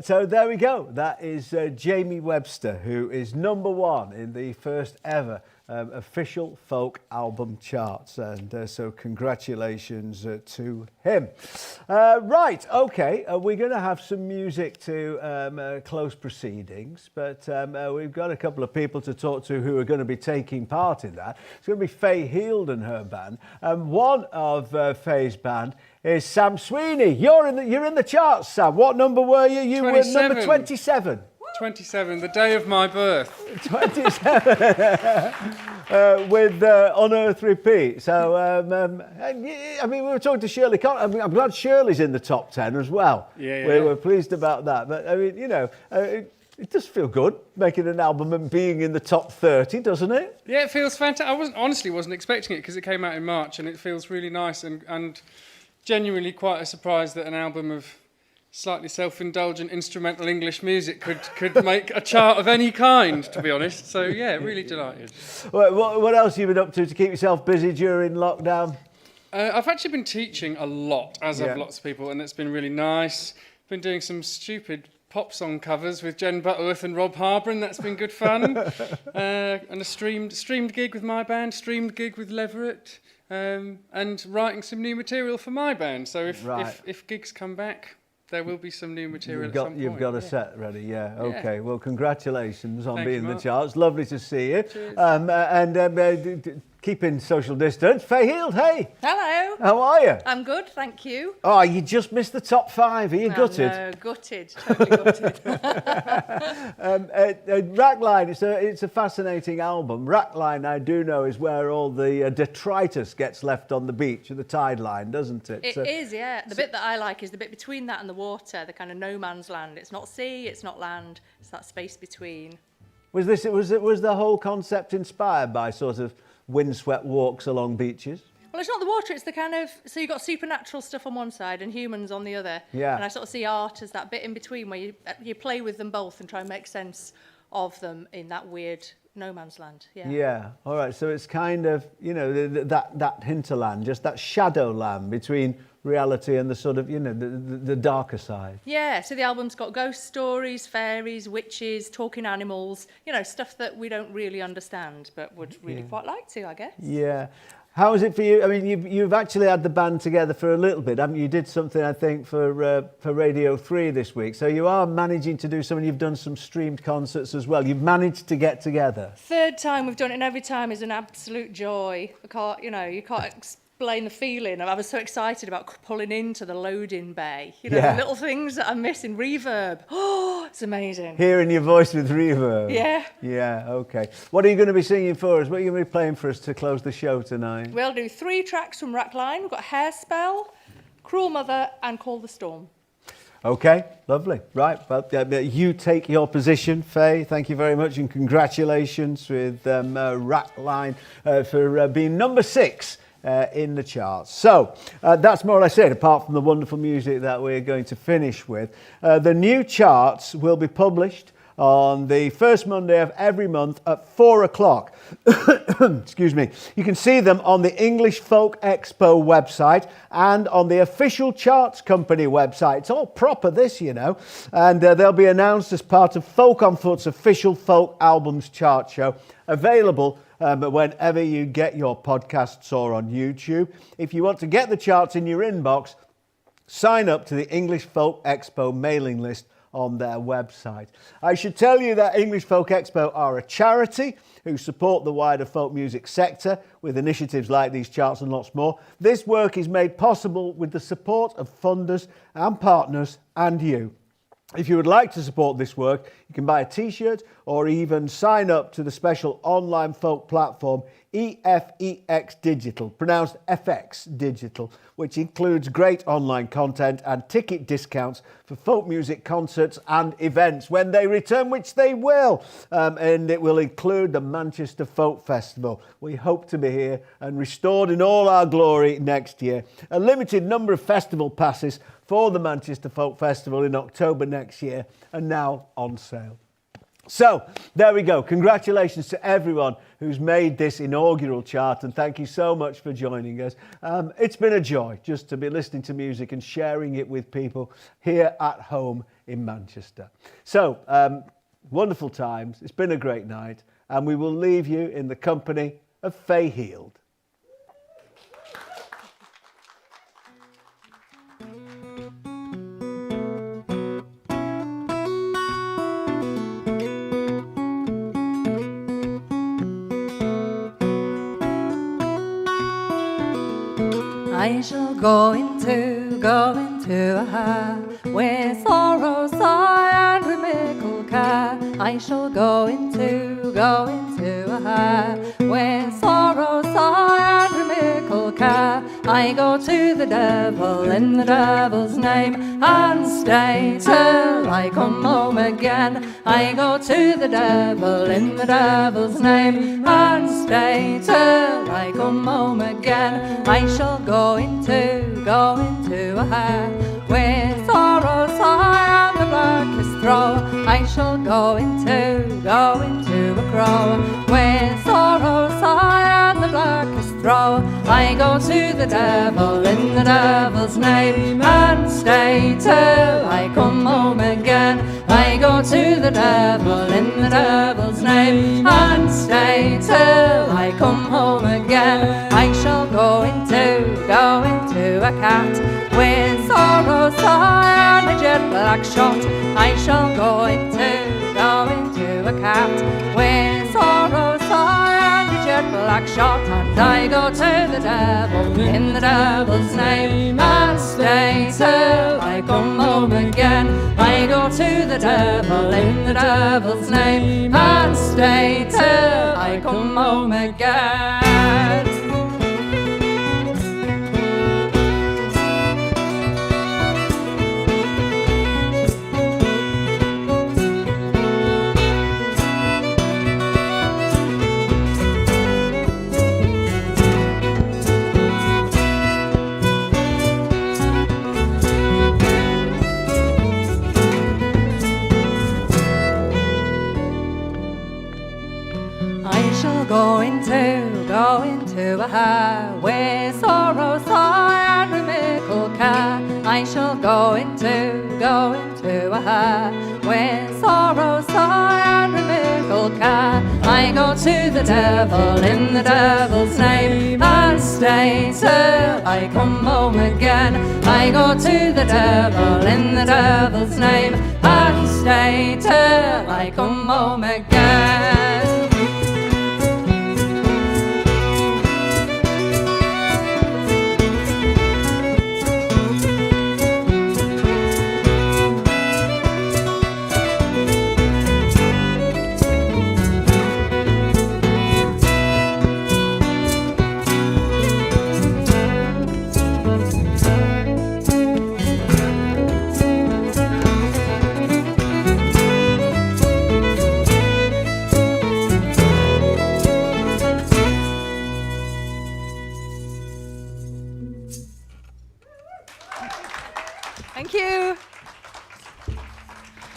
So there we go. That is Jamie Webster, who is #1 in the first ever official folk album charts, and so congratulations to him. Right, okay, we're going to have some music to close proceedings, but we've got a couple of people to talk to who are going to be taking part in that. It's going to be Fay Hield and her band, and one of Fay's band is Sam Sweeney. You're in the charts, Sam. What number were you? You were number 27. 27, the day of my birth. 27 with On Earth Repeat. So, I mean, we were talking to Shirley. I'm glad Shirley's in the top 10 as well. Yeah. We were pleased about that. But, I mean, you know, it does feel good making an album and being in the top 30, doesn't it? Yeah, it feels fantastic. I honestly wasn't expecting it because it came out in March, and it feels really nice and genuinely quite a surprise that an album of slightly self-indulgent instrumental English music could make a chart of any kind, to be honest. So, yeah, really delighted. What else have you been up to keep yourself busy during lockdown? I've actually been teaching a lot, as have lots of people, and it's been really nice. Been doing some stupid pop song covers with Jen Butterworth and Rob Harbour, and that's been good fun. And a streamed gig with my band, streamed gig with Leverett, and writing some new material for my band. So if gigs come back, there will be some new material You've at some point. You've got a set ready, yeah. Okay, well, congratulations on Thank being you, in the Mark. charts. Lovely to see you. Cheers. Keeping social distance. Fay Hield, hey. Hello. How are you? I'm good, thank you. Oh, you just missed the top 5. Are you gutted? No, gutted, totally gutted. Rackline, it's a fascinating album. Rackline, I do know, is where all the detritus gets left on the beach at the tide line, doesn't it? It is, yeah. The bit that I like is the bit between that and the water, the kind of no man's land. It's not sea, it's not land, it's that space between. Was the whole concept inspired by sort of windswept walks along beaches? Well, it's not the water, it's the kind of... So you've got supernatural stuff on one side and humans on the other. Yeah. And I sort of see art as that bit in between where you play with them both and try and make sense of them in that weird no man's land. Yeah. Yeah. All right. So it's kind of, you know, that hinterland, just that shadow land between reality and the sort of, you know, the darker side. Yeah, so the album's got ghost stories, fairies, witches, talking animals, you know, stuff that we don't really understand but would really quite like to, I guess. Yeah. How is it for you? I mean, you've actually had the band together for a little bit, haven't you? You did something, I think, for Radio 3 this week. So you are managing to do something. You've done some streamed concerts as well. You've managed to get together. Third time we've done it, and every time is an absolute joy. You can't explain the feeling. I was so excited about pulling into the loading bay. You know, the little things that I'm missing. Reverb. Oh, it's amazing. Hearing your voice with reverb. Yeah. Yeah, okay. What are you going to be singing for us? What are you going to be playing for us to close the show tonight? We'll do 3 tracks from Rackline. We've got Hairspell, Cruel Mother, and Call the Storm. Okay, lovely. Right, well, you take your position, Faye. Thank you very much, and congratulations with Rackline for being number 6 in the charts. So that's more or less it, apart from the wonderful music that we're going to finish with. The new charts will be published on the first Monday of every month at 4 o'clock. Excuse me. You can see them on the English Folk Expo website and on the official Charts Company website. It's all proper, this, you know. And they'll be announced as part of Folk on Foot's official folk albums chart show, available whenever you get your podcasts or on YouTube. If you want to get the charts in your inbox, sign up to the English Folk Expo mailing list on their website. I should tell you that English Folk Expo are a charity who support the wider folk music sector with initiatives like these charts and lots more. This work is made possible with the support of funders and partners and you. If you would like to support this work, you can buy a t-shirt or even sign up to the special online folk platform EFEX Digital, pronounced FX Digital, which includes great online content and ticket discounts for folk music concerts and events when they return, which they will. And it will include the Manchester Folk Festival. We hope to be here and restored in all our glory next year. A limited number of festival passes for the Manchester Folk Festival in October next year are now on sale. So, there we go. Congratulations to everyone who's made this inaugural chart, and thank you so much for joining us. It's been a joy just to be listening to music and sharing it with people here at home in Manchester. So, wonderful times. It's been a great night, and we will leave you in the company of Fay Hield. I shall go into a high where sorrow, sigh and remickle care. I shall go into a high where sorrow, sigh and remickle care. I go to the devil in the devil's name and stay till I come home again. I go to the devil in the devil's name and stay till I come home again. I shall go into a high where sorrow, sigh and the blackest throw. I shall go into a crow where sorrow, sigh and the blackest throw. I go to the devil in the devil's name and stay till I come home again. I go to the devil in the devil's name and stay till I come home again. I shall go into a cat with sorrow, sigh and a black shot. I shall go into a cat with sorrow, sigh, and a jet black shot. And I go to the devil in the devil's name and stay till I come home again. I go to the devil in the devil's name and stay till I come home again. Go into a highway, sorrow, sigh, and a mickle care. I shall go into a highway, sorrow, sigh, and a mickle care. I go to the devil in the devil's name and stay till I come home again. I go to the devil in the devil's name and stay till I come home again.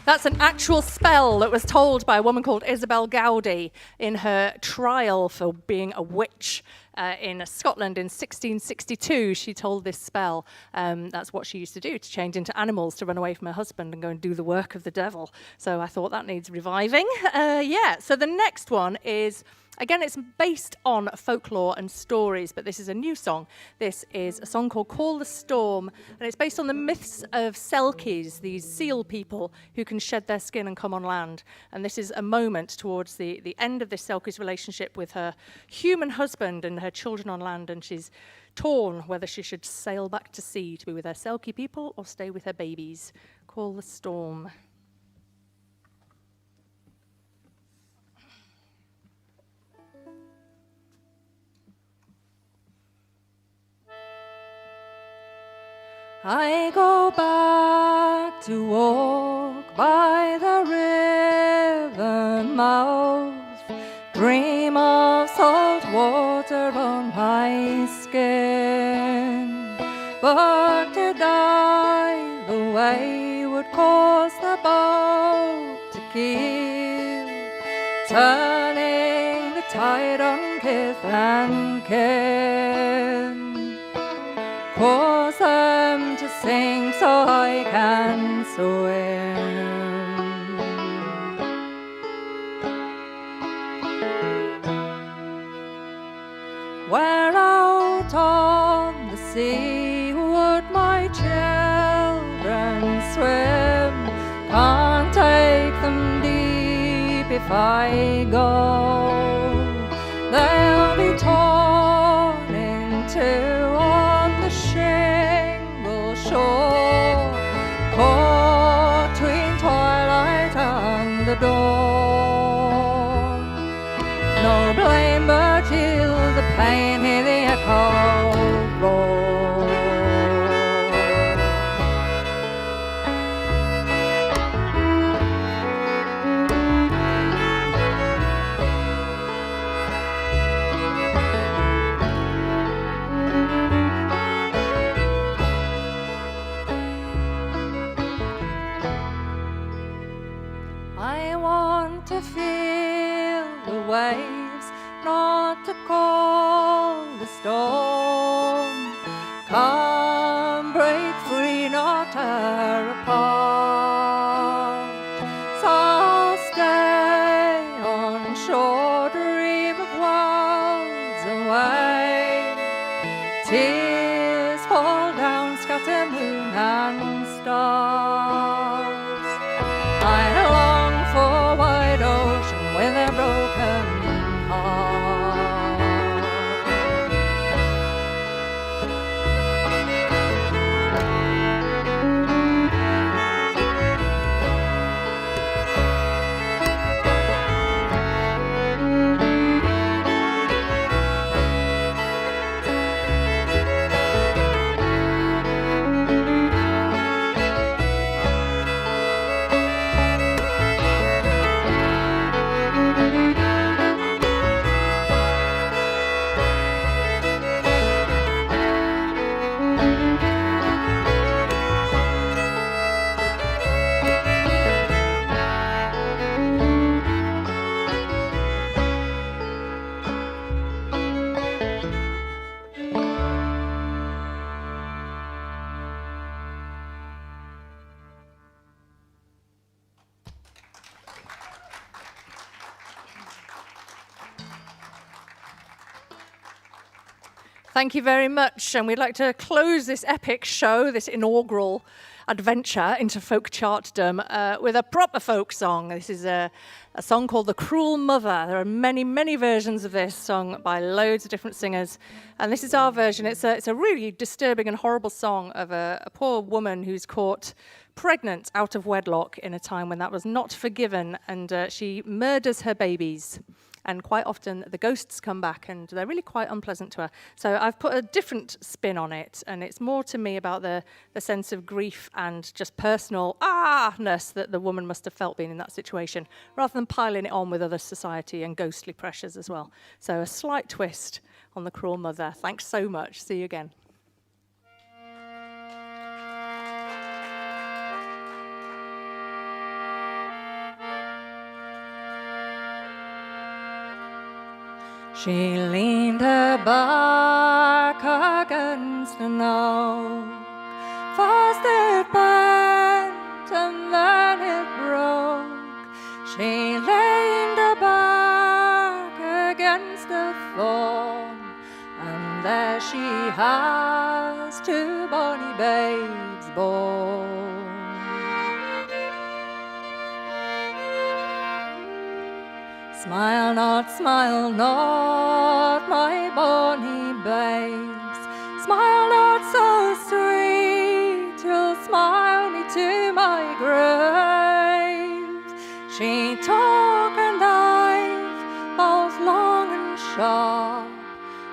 That's an actual spell that was told by a woman called Isabel Gowdy in her trial for being a witch in Scotland in 1662. She told this spell. That's what she used to do, to change into animals to run away from her husband and go and do the work of the devil. So I thought that needs reviving. So the next one is... Again, it's based on folklore and stories, but this is a new song. This is a song called Call the Storm, and it's based on the myths of Selkies, these seal people who can shed their skin and come on land. And this is a moment towards the end of this Selkie's relationship with her human husband and her children on land, and she's torn whether she should sail back to sea to be with her Selkie people or stay with her babies. Call the Storm. I go back to walk by the river mouth, dream of salt water on my skin, but to die the way would cause the boat to keel, turning the tide on kith and kin. Cause them to sing so I can swim. Where out on the sea would my children swim? Can't take them deep if I go. They'll be torn in two shore, caught between twilight and the dawn. No blame but feel the pain, hear the echo roar. To feel the waves, not to call the storm. Come break free, not tear apart. So I'll stay on shore, dream of worlds away. Tears fall down, scatter moon and stars. Thank you very much. And we'd like to close this epic show, this inaugural adventure into folk chartdom with a proper folk song. This is a song called The Cruel Mother. There are many, many versions of this song by loads of different singers. And this is our version. It's a really disturbing and horrible song of a poor woman who's caught pregnant out of wedlock in a time when that was not forgiven. And she murders her babies. And quite often the ghosts come back and they're really quite unpleasant to her. So I've put a different spin on it, and it's more to me about the sense of grief and just personal ness that the woman must have felt being in that situation, rather than piling it on with other society and ghostly pressures as well. So a slight twist on The Cruel Mother. Thanks so much. See you again. She leaned her back against an oak. First it bent and then it broke. She leaned her back against a thorn, and there she has two bonny babes born. Smile not, my bonny babes. Smile not so sweet, you'll smile me to my grave. She took a knife, both long and sharp,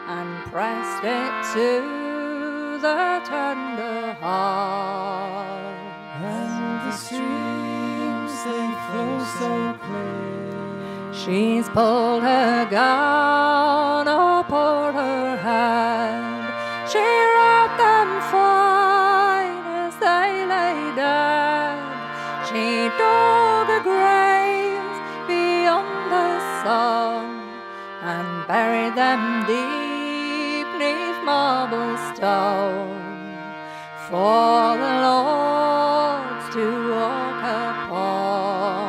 and pressed it to the tender heart. And the streams, they flow so clear. She's pulled her gown up o'er her head. She wrapped them fine as they lay dead. She dug a grave beyond the sun and buried them deep 'neath marble stone for the lords to walk upon.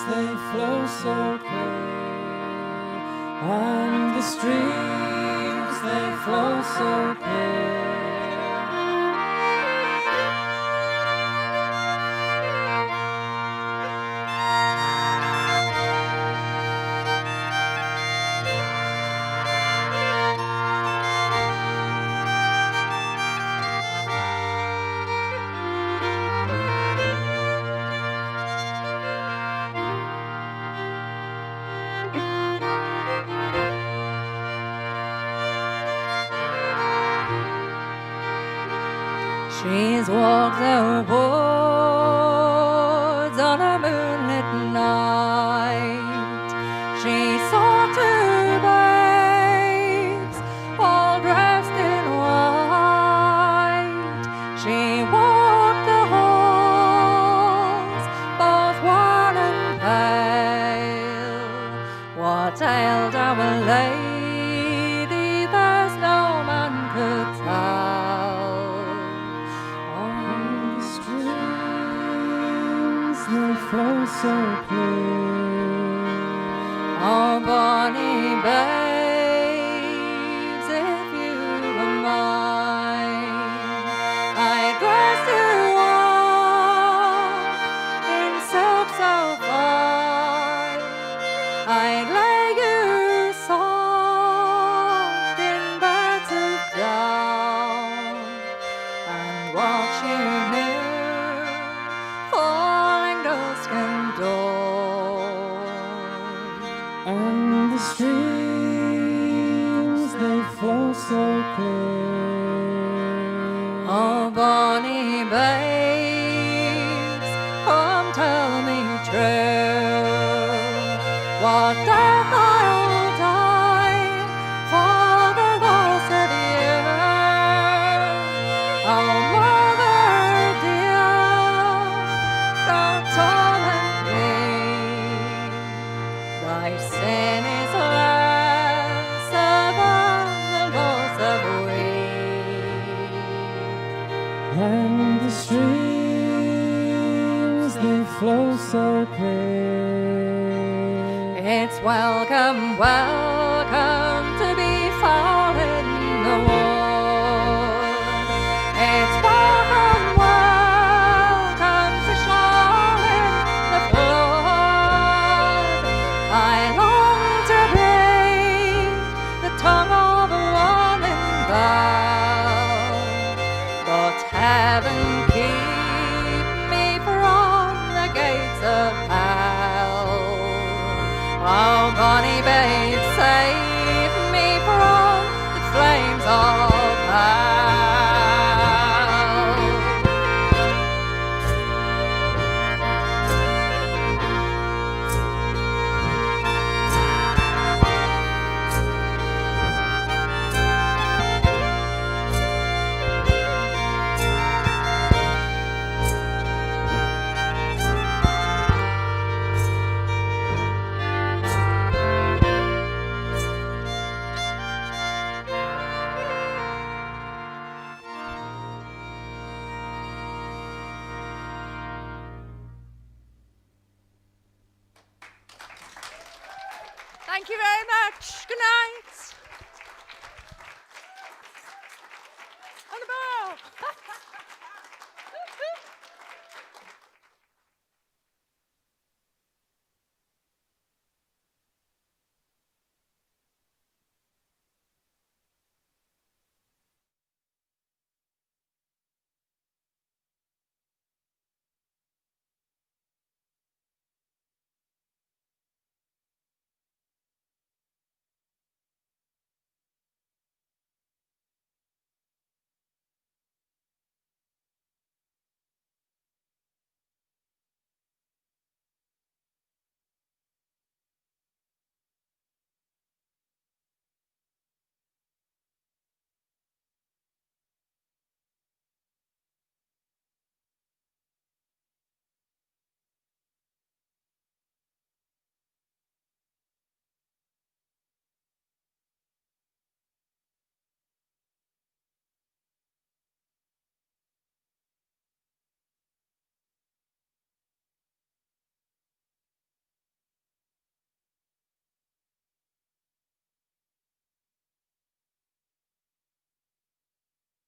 They flow so clear, and the streams, they flow so clear. She's walked the woods on a moonlit night. She saw two babes all dressed in white. She walked the halls, both wan and pale. What ailed our lady, there's no man could tell. They flow so clear. Oh, bonny babes, if you were mine, I'd dress you warm in silk so fine. I'd lay you soft in beds of down and watch you near falling dusk and dawn. And the streams, they flow so clear. Oh, bonny babes, come tell me true, what death I'll die for the loss of you. Oh, mother dear, don't torment me. Thy sin is lesser than the loss of we. And the streams, they flow so clear. It's welcome, welcome Thank you very much. Good night.